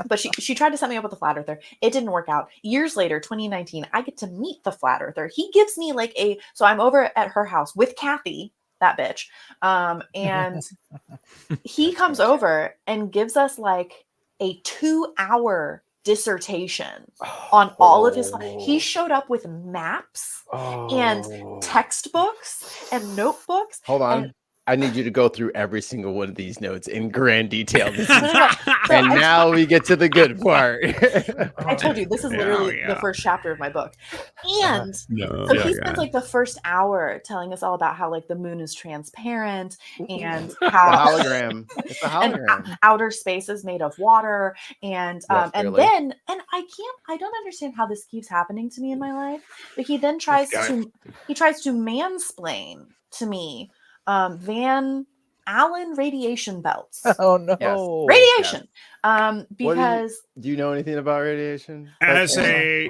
But she tried to set me up with a flat earther. It didn't work out. Years later, 2019, I get to meet the flat earther. He gives me like so I'm over at her house with Kathy, that bitch. And he comes over and gives us like a 2-hour dissertation on all of his. He showed up with maps and textbooks and notebooks. Hold on. I need you to go through every single one of these notes in grand detail. And now we get to the good part. I told you, this is literally the first chapter of my book. And so he spends like the first hour telling us all about how like the moon is transparent and how the hologram. It's a hologram. And outer space is made of water. And then I don't understand how this keeps happening to me in my life, but he then tries to mansplain to me Van Allen radiation belts. Oh no. Yes. Radiation. Yes. Because do you know anything about radiation? As she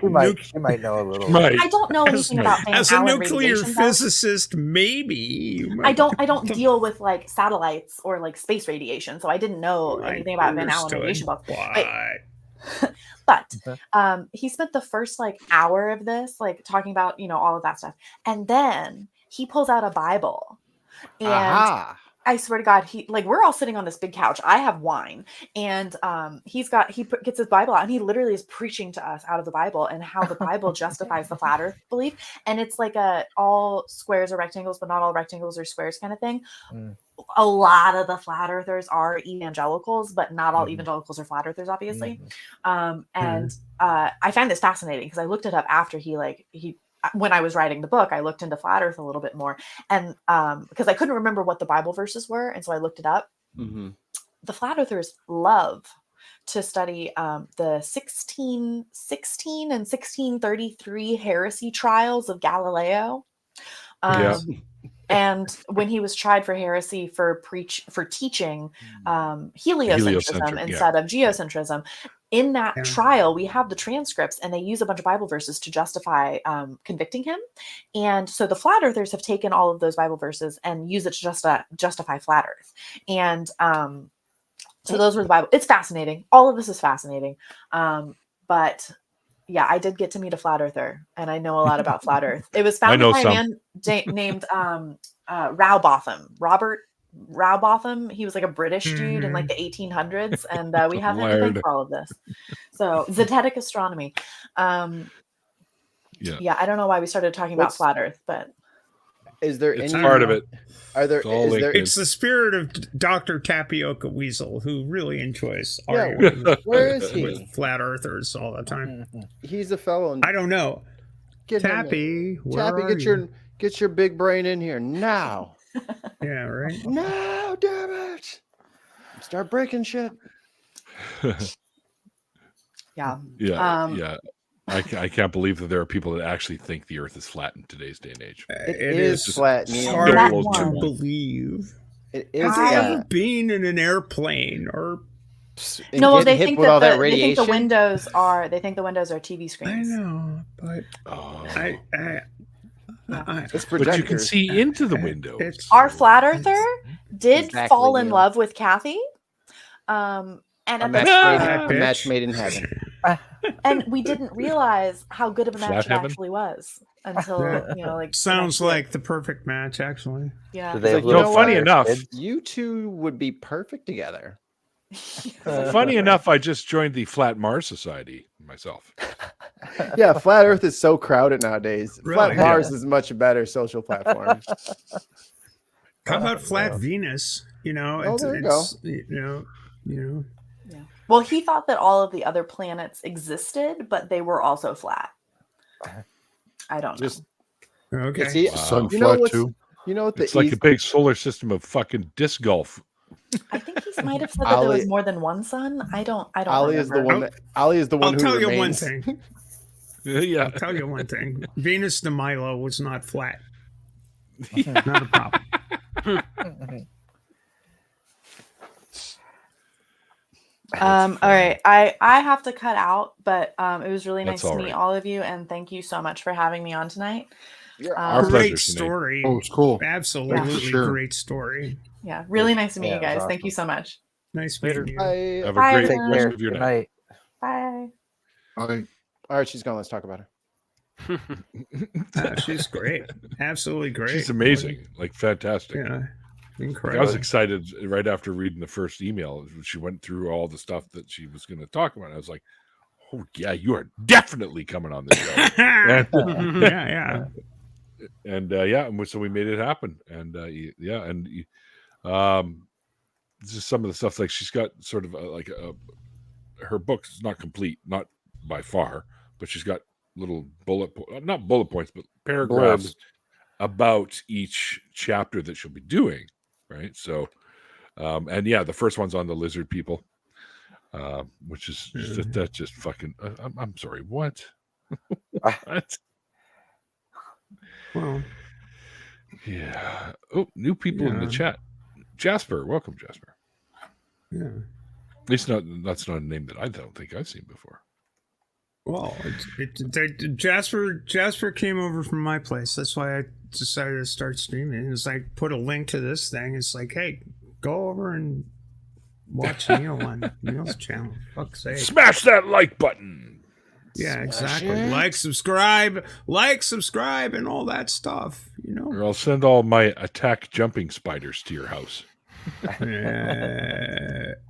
might know a little. I don't know anything about Van as Allen a nuclear physicist, belts. Maybe. I don't deal with like satellites or like space radiation, so I didn't know anything about Van Allen radiation belts. But he spent the first like hour of this like talking about all of that stuff, and then he pulls out a Bible. And I swear to God, we're all sitting on this big couch. I have wine, and he gets his Bible out, and he literally is preaching to us out of the Bible and how the Bible justifies the flat Earth belief. And it's like all squares are rectangles, but not all rectangles are squares kind of thing. A lot of the flat earthers are evangelicals, but not all evangelicals are flat earthers, obviously. And I find this fascinating because I looked it up after when I was writing the book, I looked into flat earth a little bit more, and because I couldn't remember what the Bible verses were. And so I looked it up. The flat earthers love to study the 1616 and 1633 heresy trials of Galileo. And when he was tried for heresy for teaching heliocentrism instead of geocentrism, in that trial, we have the transcripts, and they use a bunch of Bible verses to justify convicting him. And so the flat earthers have taken all of those Bible verses and use it to justify flat earth. And so those were the Bible. It's fascinating. All of this is fascinating. But yeah, I did get to meet a flat earther, and I know a lot about flat earth. It was founded by a man named Robert Rowbotham. He was like a British dude in like the 1800s, and we have him to thank for all of this. So zetetic astronomy. I don't know why we started talking about flat earth, but is there it's any part of it? It's the spirit of Dr. Tapioca Weasel, who really enjoys arguing where is he? with flat earthers all the time. He's a fellow. I don't know. Tappy, get your big brain in here now. Yeah, right. No, damn it! Start breaking shit. Yeah. I can't believe that there are people that actually think the Earth is flat in today's day and age. It is flat. Neil. hard That to one. believe. It is Have you ever flat. been in an airplane or? And No, get they hit think with that all that they think the radiation. windows are TV I screens. know, but Oh. I It's But you can projectors. see into the windows. It's- Our flat earther did Exactly, fall in Neil. love with Kathy. And A at match, the made, a match made in heaven. and we didn't realize how good of a match Flat it heaven? actually was until like the sounds next year. like the perfect match, actually. Yeah. Do they have Like, you know little funny fire enough, kids? You two would be perfect together. Funny enough, I just joined the Flat Mars Society myself. Yeah, flat Earth is so crowded nowadays. Really? Flat Mars is much better social platform. How about flat Venus? You know, Oh, there you go. you know. Yeah. Well, he thought that all of the other planets existed, but they were also flat. I don't know. Just Okay. see, Wow. you know what's, you know what the It's like easy- a big solar system of fucking disc golf. I think he might have said that there was Ali- more than one sun. I don't Ali is the remember. one that Ali is the one I'll who tell you one remains. thing. Yeah. I'll tell you one thing. Venus de Milo was not flat. Not a problem. All right. I have to cut out, but it was really nice That's to all meet right. all of you, and thank you so much for having me on tonight. Our pleasure, Great Sinead. story. Oh, it's cool. Absolutely For sure. great story. Yeah, really nice to meet Yeah, you guys. it was Thank you so much. Nice Later. meeting you. Bye. Have Bye, a great everyone. rest Care. of your Good night. night. Bye. All right, she's gone. Let's talk about her. She's great. Absolutely great. She's amazing, like fantastic. Yeah. Like, Incredible. I was excited right after reading the first email. She went through all the stuff that she was going to talk about. I was like, "Oh yeah, you are definitely coming on this show." yeah, yeah. And so we made it happen. And just some of the stuff, like she's got sort of her book is not complete, not by far, but she's got little not bullet points, but paragraphs about each chapter that she'll be doing. Right. So, the first one's on the lizard people, which is that's just fucking. I'm sorry. What? What? Well, Yeah. Oh, new people in the Yeah. chat. Jasper, welcome, Jasper. yeah. At least that's not a name that I don't think I've seen before. Well, Jasper came over from my place. That's why I decided to start streaming. It's like put a link to this thing. It's like, hey, go over and watch Neil on Neil's channel. Fuck's sake. Smash that like button. Yeah, exactly. Like, subscribe, and all that stuff. You know. Or I'll send all my attack jumping spiders to your house.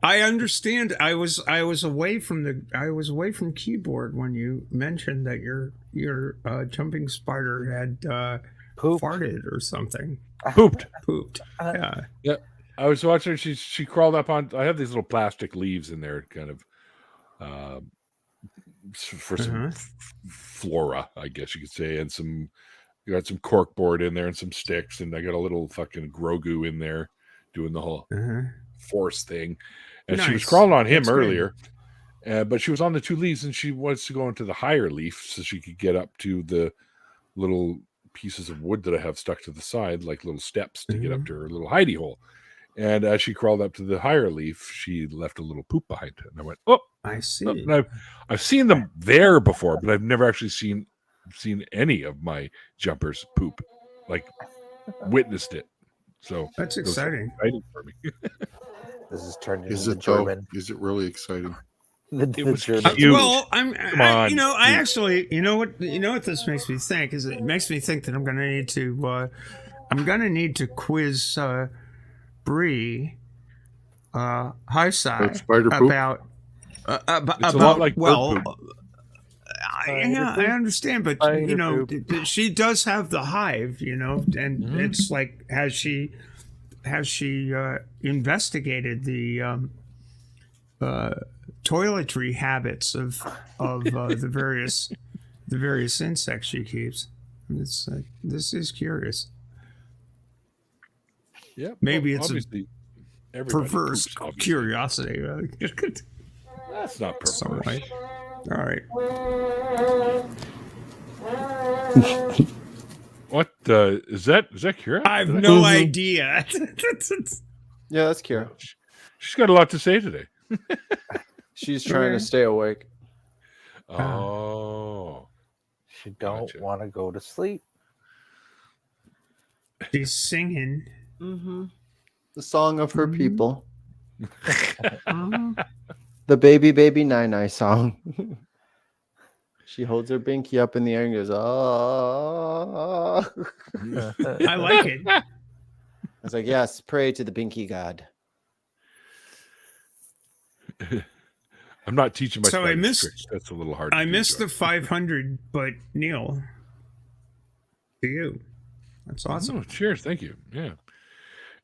I understand. I was away from keyboard when you mentioned that your jumping spider had farted or something. Pooped. Yeah. Yeah. I was watching. She crawled up on. I have these little plastic leaves in there, kind of, for some flora, I guess you could say, and you got some cork board in there and some sticks, and I got a little fucking Grogu in there doing the whole force thing. And she was Nice. crawling on him That's great. earlier, but she was on the two leaves, and she wants to go into the higher leaf so she could get up to the little pieces of wood that I have stuck to the side, like little steps to get up to her little hidey hole. And as she crawled up to the higher leaf, she left a little poop behind her. And I went, "Oh, I see." oh," and I've seen them there before, but I've never actually seen any of my jumpers poop, like witnessed it. So That's it was exciting. exciting for me. This is turned Is into it though? German. Is it really exciting? It was German. cute. Well, Come on. I actually, you know what this makes me think is it makes me think that I'm going to need to quiz Bree, Highside spider poop? about It's a lot like bird poop. I understand, but you know, she does have the hive, you know, and it's like has she investigated the toiletry habits of the various insects she keeps? It's like, this is curious. Yeah, Maybe it's a obviously everybody perverse poops, obviously. curiosity. That's not Some perverse. way. All right. What is that? Is that Kira? I have no idea. Yeah, that's Kira. She's got a lot to say today. She's trying to stay awake. Oh. She don't want to go to sleep. She's singing. Mm-hmm. The song of her people. The baby Nine song. She holds her binky up in the air and goes, "Oh." I like it. I was like, yes, pray to the binky god. I'm not teaching my So I missed. tricks. That's a little hard. I missed the 500, but Neil, to you. That's awesome. Oh, cheers, thank you. Yeah.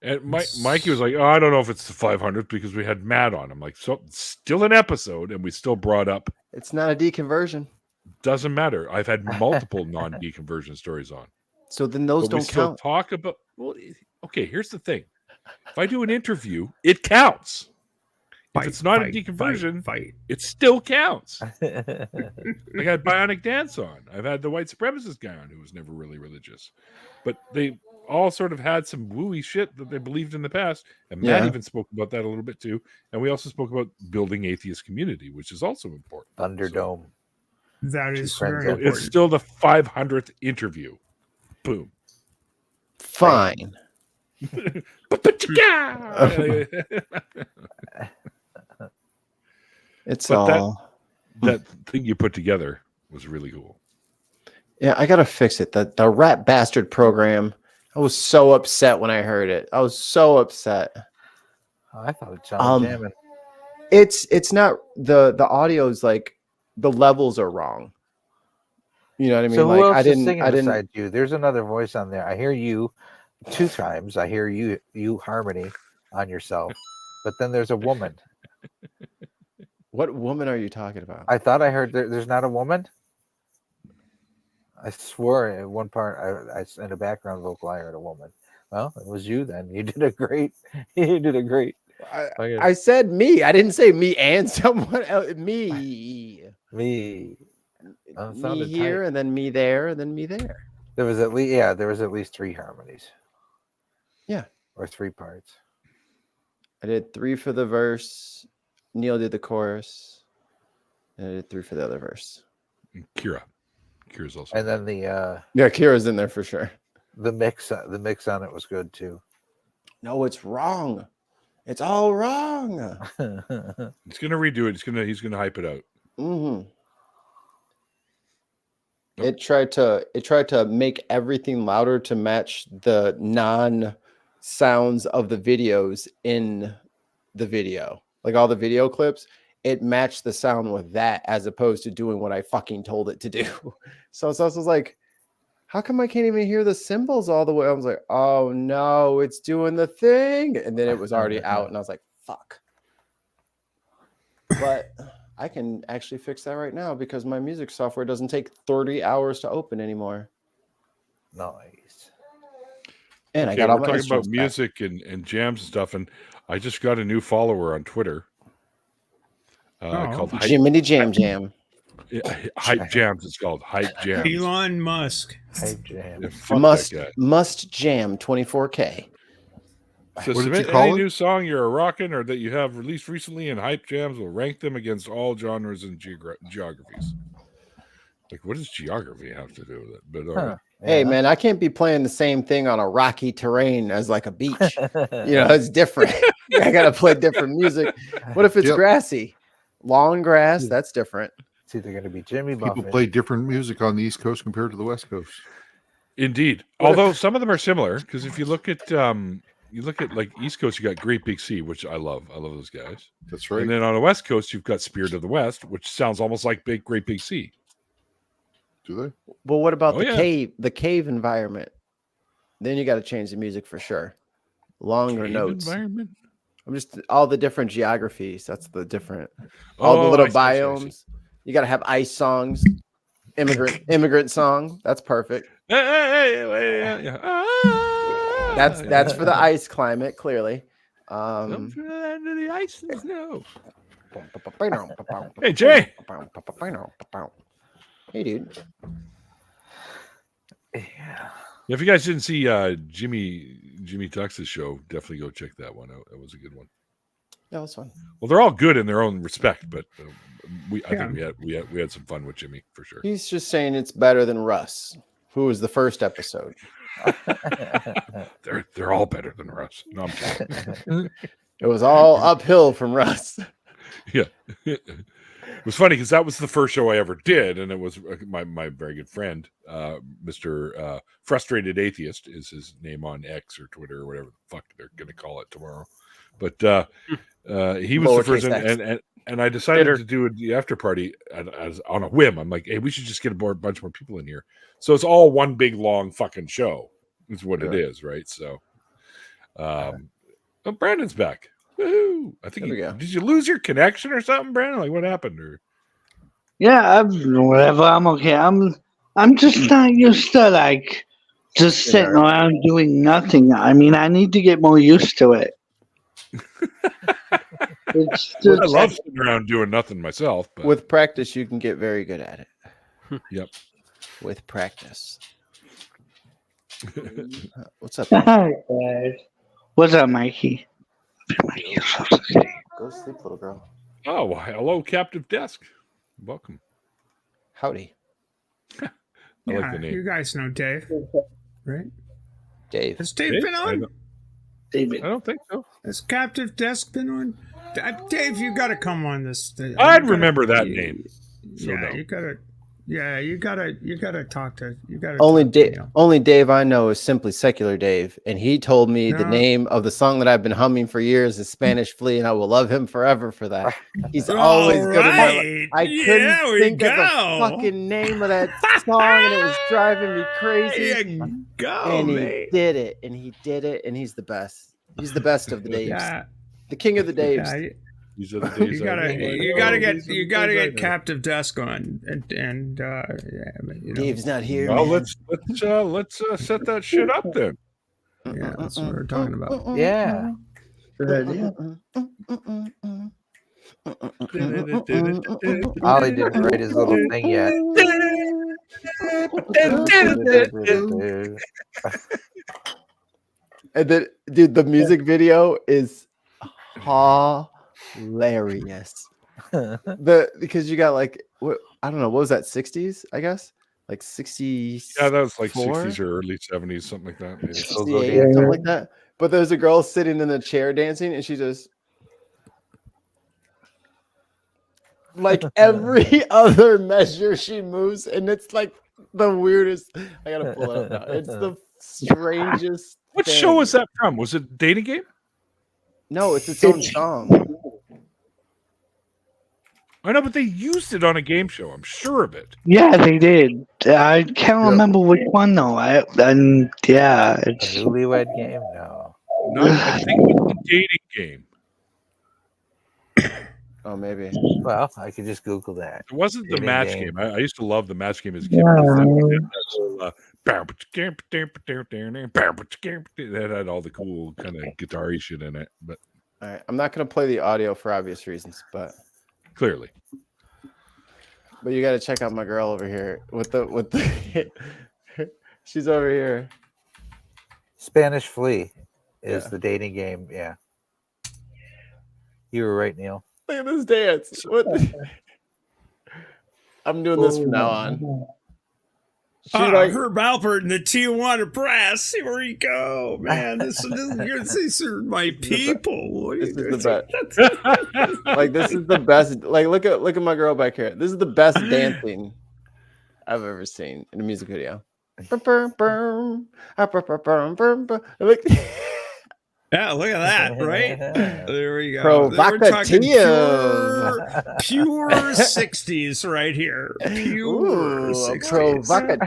And Mikey was like, "Oh, I don't know if it's the 500th because we had Matt on." I'm like, "So still an episode, and we still brought up." It's not a deconversion. Doesn't matter. I've had multiple non-deconversion stories on. So then those But don't we still count. talk about. Well, okay. Here's the thing: if I do an interview, it counts. If it's not a deconversion, it still counts. I had Bionic Dance on. I've had the white supremacist guy on who was never really religious, but they all sort of had some wooey shit that they believed in the past. And Matt even spoke about that a little bit too. And we also spoke about building atheist community, which is also important. Thunderdome. That is friends very are- important. It's still the 500th interview. Boom. Fine. It's But all. that thing you put together was really cool. Yeah, I gotta fix it. The rat bastard program. I was so upset when I heard it. I was so upset. Oh, I thought it sounded jamming. It's not the audio's like the levels are wrong. You know what I mean? So like who else I is didn't singing I didn't beside you? There's another voice on there. I hear you 2 times. I hear you harmony on yourself, but then there's a woman. What woman are you talking about? I thought I heard there's not a woman. I swore at one part I in a background vocal I heard a woman. Well, it was you then. You did a great. You did a great. I said me. I didn't say me and someone else. Me. Me. Me here and then me there and then me there. There was at least 3 harmonies. Yeah. Or 3 parts. I did 3 for the verse. Neil did the chorus. And I did 3 for the other verse. Kira's also. And then the yeah, Kira's in there for sure. The mix on it was good too. No, it's wrong. It's all wrong. He's gonna redo it. He's gonna hype it out. Mm-hmm. It tried to make everything louder to match the non sounds of the videos in the video. Like all the video clips, it matched the sound with that as opposed to doing what I fucking told it to do. So I was like, how come I can't even hear the cymbals all the way? I was like, oh no, it's doing the thing. And then it was already out and I was like, fuck. But I can actually fix that right now because my music software doesn't take 30 hours to open anymore. Nice. And Okay, I got all we're my talking about instruments music and jams and stuff, and I just got a new follower on Twitter called Jiminy Jam Jam. Hype Jams. It's called Hype Jams. Elon Musk. Hype Jam. Yeah, fuck Must that guy. must jam 24K. So What did submit you call any it? new song you're rocking or that you have released recently, and Hype Jams will rank them against all genres and geographies. Like, what does geography have to do with it? But all right. Hey man, I can't be playing the same thing on a rocky terrain as like a beach. It's different. I gotta play different music. What if it's grassy? Long grass, that's different. It's either going to be Jimmy People Buffett. play different music on the East Coast compared to the West Coast. Indeed. Although some of them are similar, because if you look at like East Coast, you got Great Big Sea, which I love. I love those guys. That's right. And then on the West Coast, you've got Spirit of the West, which sounds almost like Great Big Sea. Do they? Well, what about Oh, the yeah. cave environment? Then you got to change the music for sure. Longer Cave notes. environment? I'm just all the different geographies. That's the different. All the little I see. biomes. You got to have ice songs. Immigrant song. That's perfect. That's for the ice climate. Clearly. Come to the land of the ice and snow. Hey, Jay. Hey, dude. Yeah. If you guys didn't see Jimmy Tux's show, definitely go check that one out. That was a good one. That was fun. Well, they're all good in their own respect, but I think we had some fun with Jimmy for sure. He's just saying it's better than Russ, who was the first episode. They're all better than Russ. No, I'm kidding. It was all uphill from Russ. Yeah. It was funny because that was the first show I ever did, and it was my very good friend, Mr. Frustrated Atheist is his name on X or Twitter or whatever the fuck they're going to call it tomorrow. But he was the first, and I decided to do the after party as on a whim. I'm like, hey, we should just get a bunch more people in here. So it's all one big long fucking show. Is what it is, right? So, Brandon's back. Woohoo! I think did you lose your connection or something, Brandon? Like what happened? Or yeah, whatever. I'm okay. I'm just not used to like just sitting around doing nothing. I mean, I need to get more used to it. It's just, I love sitting around doing nothing myself. But with practice, you can get very good at it. Yep. With practice. What's up? Hi, guys. What's up, Mikey? Go sleep, little girl. Oh, well, hello, Captive Desk. Welcome. Howdy. I like the name. You guys know Dave, right? Dave. Has Dave been on? David. I don't think so. Has Captive Desk been on? Dave, you got to come on this. I'd remember that name. So yeah, no. you gotta. Yeah, you gotta talk to. You gotta. Only Dave I know is simply Secular Dave, and he told me the name of the song that I've been humming for years is Spanish Flea, and I will love him forever for that. He's always good. I couldn't think of the fucking name of that song, and it was driving me crazy. And he did it, and he did it, and he's the best. He's the best of the Daves, the king of the Daves. These are the days you gotta get Captive Desk on, and Dave's not here. Well, man. let's set that shit up then. Yeah, that's what we're talking about. Yeah. Good idea. Ollie didn't write his little thing yet. And then, dude, the music video is hilarious. Because you got like I don't know, what was that, 60s, I guess? Like 60s. Yeah, that was like 60s or early 70s, something like that. Maybe. 68, something like that. But there's a girl sitting in the chair dancing, and she just like every other measure she moves, and it's like the weirdest. I gotta pull it up now. It's the strangest. What show was that from? Was it Dating Game? No, it's its own song. I know, but they used it on a game show. I'm sure of it. Yeah, they did. I can't remember which one though. It's a newlywed game. No, I think it was the Dating Game. Oh, maybe. Well, I could just Google that. It wasn't the Dating match game. game. I used to love the match game as a kid. That had all the cool kind of guitar-y shit in it. But all right, I'm not gonna play the audio for obvious reasons, but clearly. But you got to check out my girl over here with the. She's over here. Spanish Flea is the dating game. Yeah, you were right, Neil. Look at this dance. I'm doing this from now on. Herb Alpert and the Tijuana Brass. Here we go, man. These are my people. This is the best. Like, this is the best. Like, look at my girl back here. This is the best dancing I've ever seen in a music video. Yeah, look at that, right? There we go. Provocative. Pure 60s right here. Pure 60s. Saw that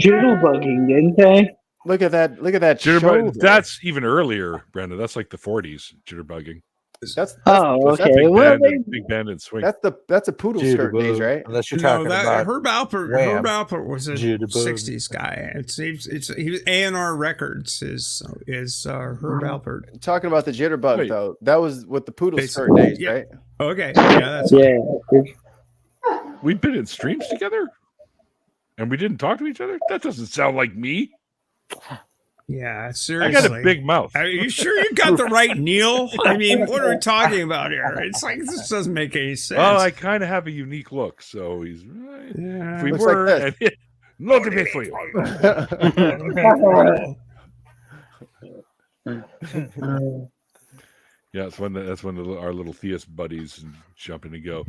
jitterbugging, didn't they? Look at that. Look at that. Jitterbug. That's even earlier, Brenda. That's like the 40s. Jitterbugging. That's okay. Well, Big band and swing. that's a poodle skirt days, right? Unless you're talking about Herb Alpert. Wham. Herb Alpert was a '60s guy. He was A&R Records is Herb Alpert. Talking about the jitterbug Wait. though, that was with the poodle skirt days, Yeah. right? Okay, yeah, that's We've been in streams together, and we didn't talk to each other. That doesn't sound like me. Yeah, seriously. I got a big mouth. Are you sure you got the right Neil? I mean, what are we talking about here? It's like this doesn't make any sense. Well, I kind of have a unique look, so he's. Yeah. If we Looks were, like this. not a bit for you. Yeah, that's when our little theist buddies jump in and go,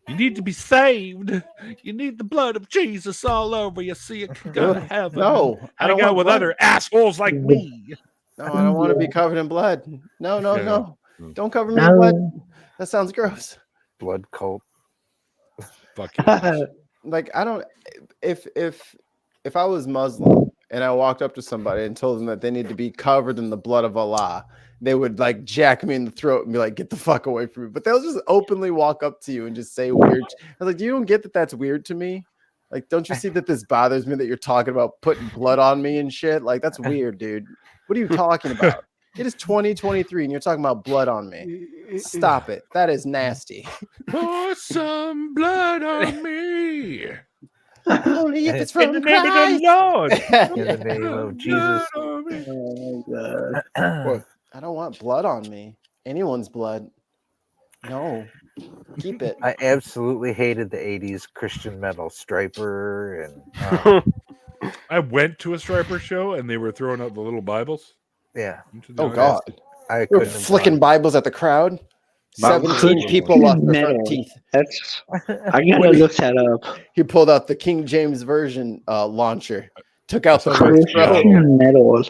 "You need to be saved. You need the blood of Jesus all over you, so you can go to heaven." No, I don't hang out want with blood. other assholes like me. No, I don't want to be covered in blood. No. Don't cover me in No. blood. That sounds gross. blood cult. Fuck you. Like I don't. If I was Muslim and I walked up to somebody and told them that they need to be covered in the blood of Allah, they would like jack me in the throat and be like, "Get the fuck away from me." But they'll just openly walk up to you and just say weird. I was like, "Do you don't get that that's weird to me? Like, don't you see that this bothers me that you're talking about putting blood on me and shit? Like, that's weird, dude. What are you talking about? It is 2023 and you're talking about blood on me. Stop it. That is nasty." Pour some blood on me. Only if it's from In the name of the Lord. In the name of Jesus. Oh my God. I don't want blood on me. Anyone's blood. No. Keep it. I absolutely hated the 80s Christian metal, Striper and I went to a Striper show and they were throwing out the little Bibles. yeah. Into the Oh audience. God. I We're couldn't have flicking gone. Bibles at the crowd. Wow. 17 people lost their front Metal. teeth. That's I gotta look that up. He pulled out the King James Version launcher, took out the first row. Christian metal.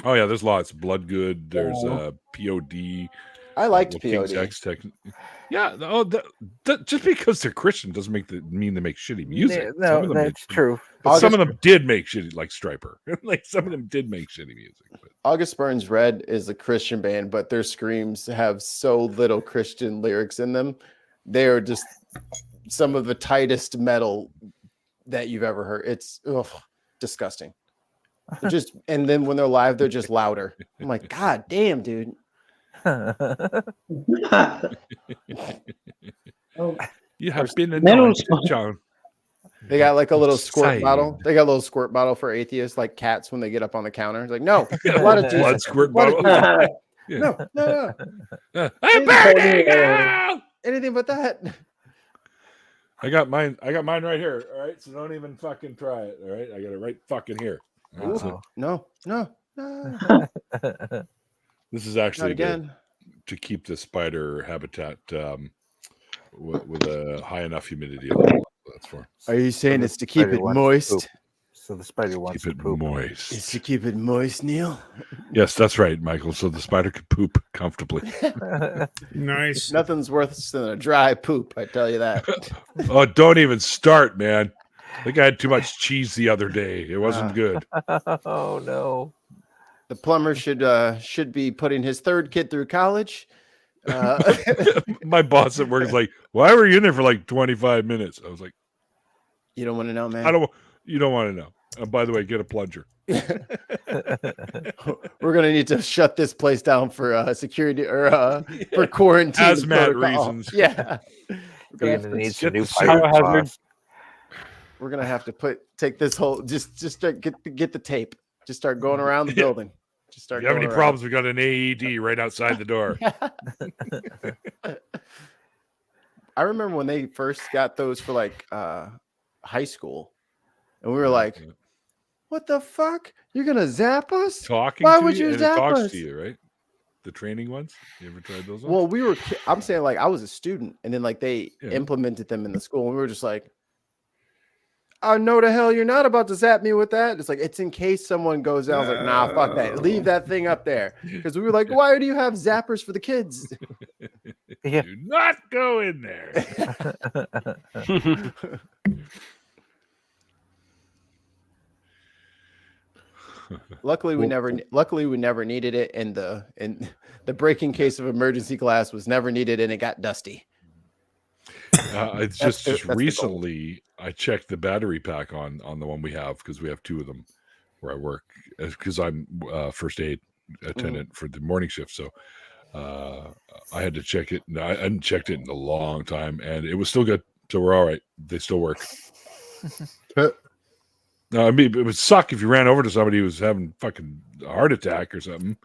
Oh yeah, there's lots. Blood Good. There's POD. I liked King's POD. X Tech. Yeah. Oh, just because they're Christian doesn't mean they make shitty music. No, Some of them that's true. But some of them did make shitty, like Striper. Like some of them did make shitty music. But August Burns Red is a Christian band, but their screams have so little Christian lyrics in them. They are just some of the tightest metal that you've ever heard. It's disgusting. They're just, and then when they're live, they're just louder. I'm like, God damn, dude. you have been Metal's anointed, John. They got like a little squirt Saved. bottle. They got a little squirt bottle for atheists, like cats when they get up on the counter. It's like, no, blood of Blood Jesus. squirt Blood of bottle. Jesus. Yeah. No. I'm burning out! Anything but that. I got mine right here. All right. So don't even fucking try it. All right. I got it right fucking here. All right, so No. this is Not actually again. to keep the spider habitat with a high enough humidity level. That's for Are you saying it's to keep Spider it wants to moist? poop. So the spider wants keep to it poop. moist. It's to keep it moist, Neil. Yes, that's right, Michael. So the spider could poop comfortably. nice. Nothing's worse than a dry poop, I tell you that. Oh, don't even start, man. I think I had too much cheese the other day. It wasn't good. Oh no. The plumber should be putting his third kid through college. My boss at work is like, "Why were you in there for like 25 minutes?" I was like, You don't want to know, man. You don't want to know. By the way, get a plunger. We're gonna need to shut this place down for security or for quarantine Hazmat protocol. reasons. Yeah. You're gonna need some new the fire hazards. We're gonna have to take this whole just start get the tape. Just start going around the building. Just start. If you have any going around. problems, we got an AED right outside the door. I remember when they first got those for like high school, and we were like, "What the fuck? You're gonna zap us? Talking Why to would you, you and it zap talks us?" to you, right? The training ones. You ever tried those ones? Well, I'm saying like I was a student, and then like they Yeah. implemented them in the school, and we were just like, "Oh no, the hell, you're not about to zap me with that." It's like it's in case someone goes out. I was like, "Nah, fuck that. Leave that thing up there." Because we were like, "Why do you have zappers for the kids?" Yeah. Do not go in there. Luckily, we never needed it, and the breaking case of emergency glass was never needed, and it got dusty. It's just recently I checked the battery pack on the one we have, because we have two of them where I work, because I'm first aid attendant for the morning shift. So I had to check it, and I hadn't checked it in a long time, and it was still good. So we're all right. They still work. No, I mean, it would suck if you ran over to somebody who was having fucking a heart attack or something,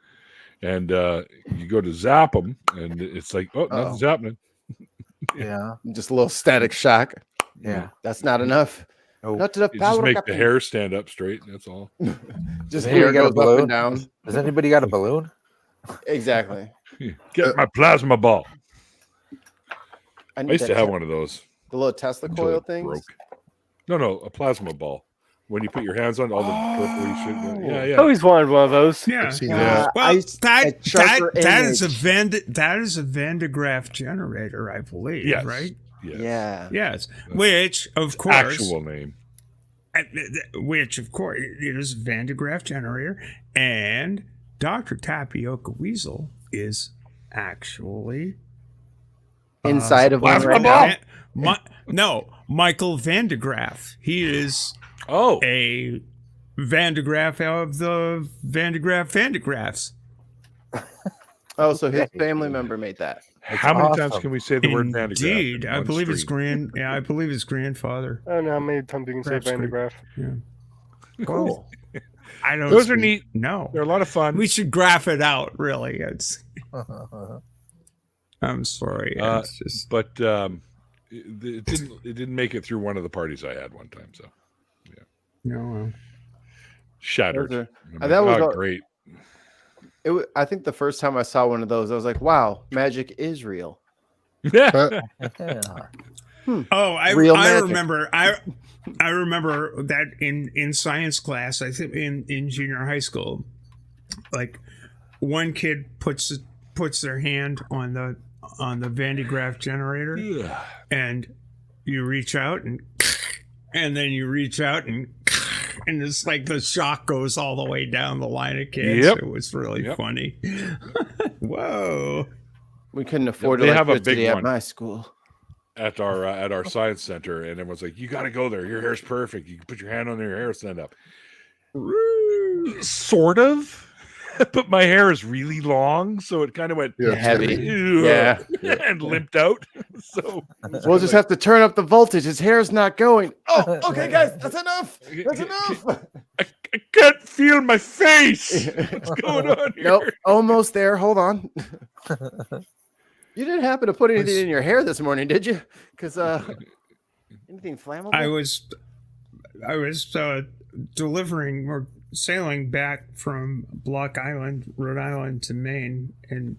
and you go to zap them, and it's like, oh, nothing's happening. Yeah, just a little static shock. Yeah, that's not enough. Not enough power. Just make the hair stand up straight. That's all. Just hair goes up and down. Has anybody got a balloon? Exactly. Get my plasma ball. I used to have one of those. The little Tesla coil things. Broke. No, a plasma ball. When you put your hands on all the purpley shit. Yeah. I always wanted one of those. Yeah. That. Well, that is a Van de Graaff generator, I believe. Yes. Right. Yeah. Yes. Which, of course, actual name. Which, of course, it is a Van de Graaff generator, and Dr. Tapioca Weasel is actually inside of one right now. No, Michael Van de Graaff. He is a Van de Graaff of the Van de Graffs. Oh, so his family member made that. How many times can we say the word Van de Graaff? Indeed, I believe his grandfather. I don't know how many times you can say Van de Graaff. Yeah. Cool. I don't. Those are neat. No, they're a lot of fun. We should graph it out. Really, it's. I'm sorry. It's just... But it didn't make it through one of the parties I had one time. So, yeah. No. Shattered. That was great. I think the first time I saw one of those, I was like, "Wow, magic is real." Yeah. Oh, I remember. I remember that in science class. I think in junior high school, like one kid puts their hand on the Van de Graaff generator, and you reach out and then you reach out and it's like the shock goes all the way down the line of kids. It was really funny. Whoa. We couldn't afford have a big one at my school. At our science center, and everyone's like, "You got to go there. Your hair's perfect. You can put your hand on your hair, stand up." Sort of, but my hair is really long, so it kind of went heavy, and limped out. So we'll just have to turn up the voltage. His hair's not going. Oh, okay, guys, that's enough. That's enough. I can't feel my face. What's going on here? Nope, almost there. Hold on. You didn't happen to put anything in your hair this morning, did you? Because anything flammable? I was delivering or sailing back from Block Island, Rhode Island, to Maine, in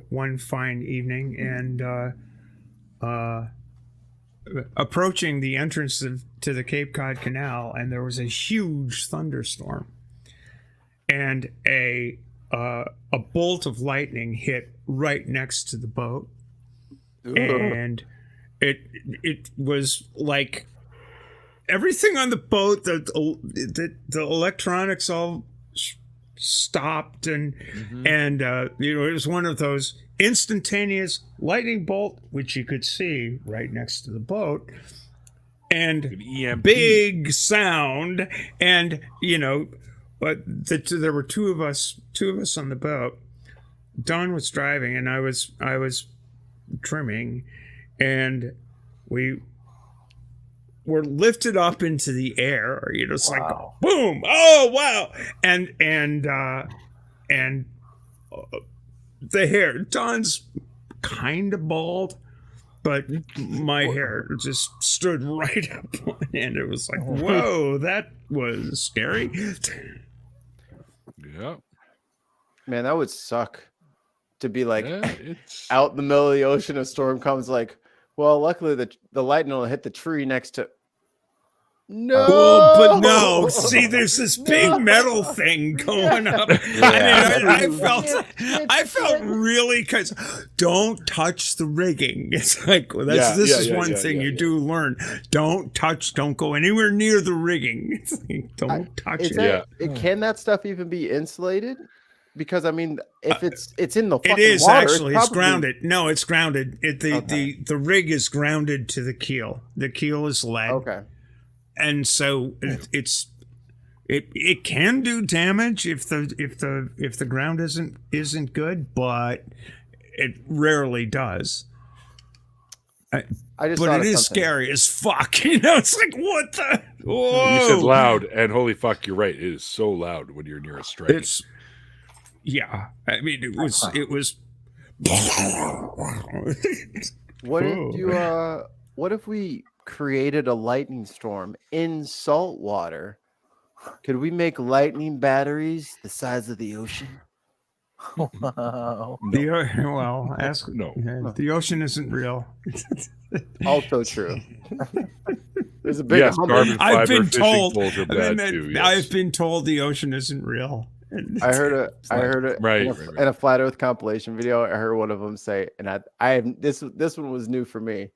one fine evening, and approaching the entrance to the Cape Cod Canal, and there was a huge thunderstorm, and a bolt of lightning hit right next to the boat. Ooh. And it was like everything on the boat, the electronics all stopped, and it was one of those instantaneous lightning bolt which you could see right next to the boat, and big sound, and but there were two of us on the boat. Don was driving, and I was trimming, and we were lifted up into the air. It's like boom! Oh wow! And the hair. Don's kind of bald, but my hair just stood right up on end. It was like, whoa, that was scary. Yeah. Man, that would suck to be like out in the middle of the ocean, a storm comes, like, well, luckily the lightning will hit the tree next to. No, but no. See, there's this big metal thing going up. I felt really because don't touch the rigging. It's like this is one thing you do learn. Don't go anywhere near the rigging. It's like, don't touch it. Can that stuff even be insulated? Because I mean, if it's in the fucking it is water, actually it's grounded. No, it's grounded. The rig is grounded to the keel. The keel is lead. Okay. And so it can do damage if the ground isn't good, but it rarely does. But it is scary as fuck. It's like, what the? Whoa. You said loud, and holy fuck, you're right. It is so loud when you're near a strike. Yeah. I mean, it was. What if we created a lightning storm in salt water? Could we make lightning batteries the size of the ocean? Wow. The ocean isn't real. Also true. There's a big. I've been told. I've been told the ocean isn't real. I heard it in a Flat Earth compilation video. I heard one of them say, and I have this one was new for me,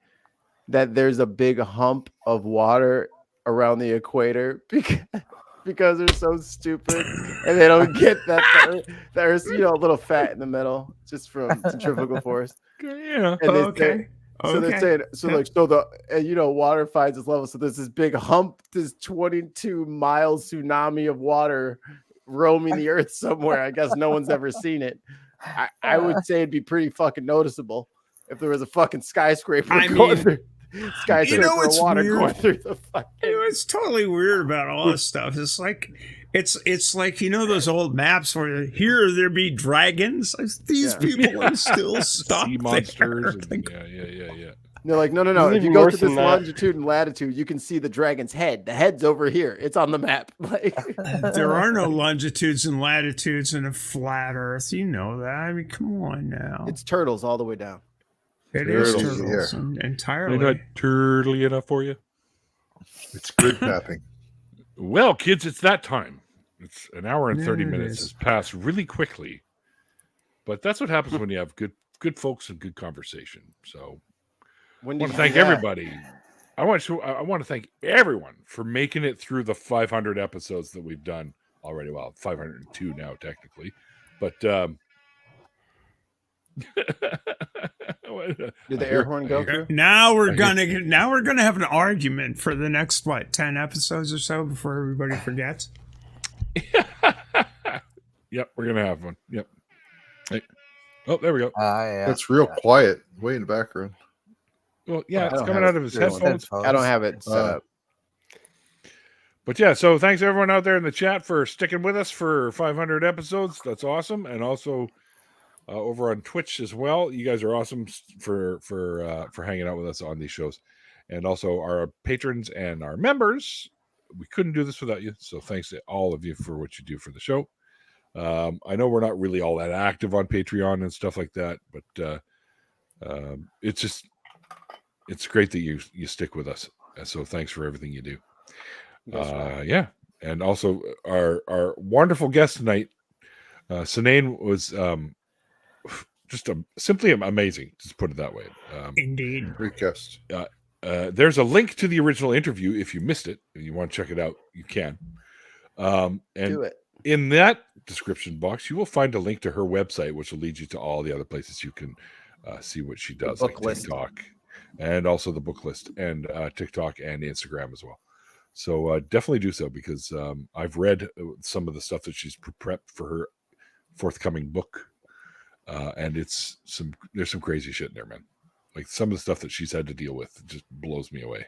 that there's a big hump of water around the equator because they're so stupid and they don't get that there's a little fat in the middle just from centrifugal force. Yeah. So they're saying water finds its level. So there's this big hump, this 22 mile tsunami of water roaming the earth somewhere. I guess no one's ever seen it. I would say it'd be pretty fucking noticeable if there was a fucking skyscraper going through water going through the fucking. It's totally weird about all this stuff. It's like it's like those old maps where here there be dragons. These people are still stuck sea monsters. Yeah. They're like, no. If you go to this longitude and latitude, you can see the dragon's head. The head's over here. It's on the map. There are no longitudes and latitudes in a flat Earth. You know that. I mean, come on now. It's turtles all the way down. It is turtles entirely. They're not turtly enough for you. It's grid tapping. Well, kids, it's that time. It's an hour and 30 minutes has passed really quickly. But that's what happens when you have good folks and good conversation. So I want to thank everybody. I want to thank everyone for making it through the 500 episodes that we've done already. Well, 502 now, technically. But did the air horn go through? Now we're gonna have an argument for the next 10 episodes or so before everybody forgets. Yep, we're gonna have one. Yep. Hey. Oh, there we go. Yeah. That's real quiet, way in the background. Well, yeah, it's coming out of his headphones. I don't have it set up. But yeah, so thanks everyone out there in the chat for sticking with us for 500 episodes. That's awesome, and also over on Twitch as well. You guys are awesome for hanging out with us on these shows, and also our patrons and our members. We couldn't do this without you, so thanks to all of you for what you do for the show. I know we're not really all that active on Patreon and stuff like that, but it's great that you stick with us. So thanks for everything you do. Yeah, and also our wonderful guest tonight, Cynane, was just simply amazing. Just put it that way. Indeed, great guest. There's a link to the original interview if you missed it and you want to check it out. You can. And do it. In that description box, you will find a link to her website, which will lead you to all the other places you can see what she does, like TikTok, and also the book list, and TikTok and Instagram as well. So definitely do so, because I've read some of the stuff that she's prepped for her forthcoming book, and there's some crazy shit in there, man. Like some of the stuff that she's had to deal with just blows me away.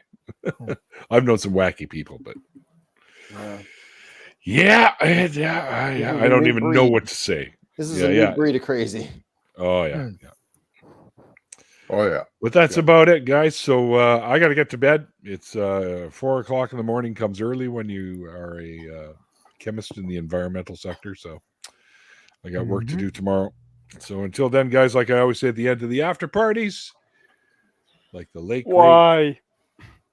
I've known some wacky people, but I don't even know what to say. This is a new breed of crazy. Oh yeah. Oh yeah. But that's about it, guys. So I got to get to bed. It's 4:00 in the morning. Comes early when you are a chemist in the environmental sector. So I got work to do tomorrow. So until then, guys, like I always say at the end of the after parties, like the late why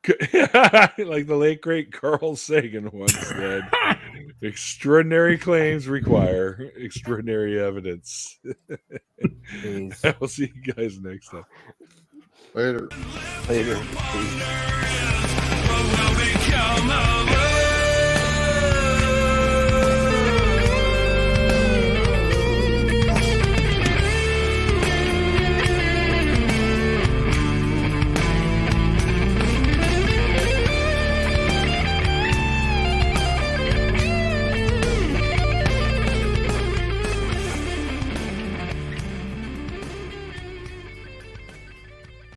Like the late great Carl Sagan once said, extraordinary claims require extraordinary evidence. We'll see you guys next time. Later. Later. Peace.